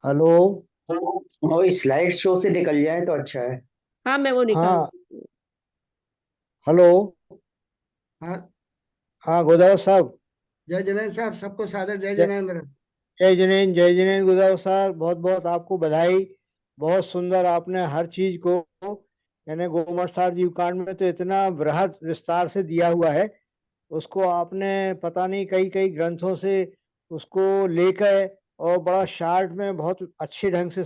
हेलो। वो स्लाइड शो से निकल जाए तो अच्छा है। हाँ मैं वो निकाल। हाँ हेलो। हाँ हाँ गोदावरी साहब। जय जैनेन्द्र साहब, सबको सादर जय जय जैनेन्द्र। जय जैनेन्द्र गोदावरी साहब, बहुत बहुत आपको बधाई। बहुत सुंदर आपने हर चीज को, यानी गोमठ सार जीव कांड में तो इतना बृहद विस्तार से दिया हुआ है, उसको आपने पता नहीं कई कई ग्रंथों से उसको लेकर और बड़ा शार्ट में बहुत अच्छे ढंग से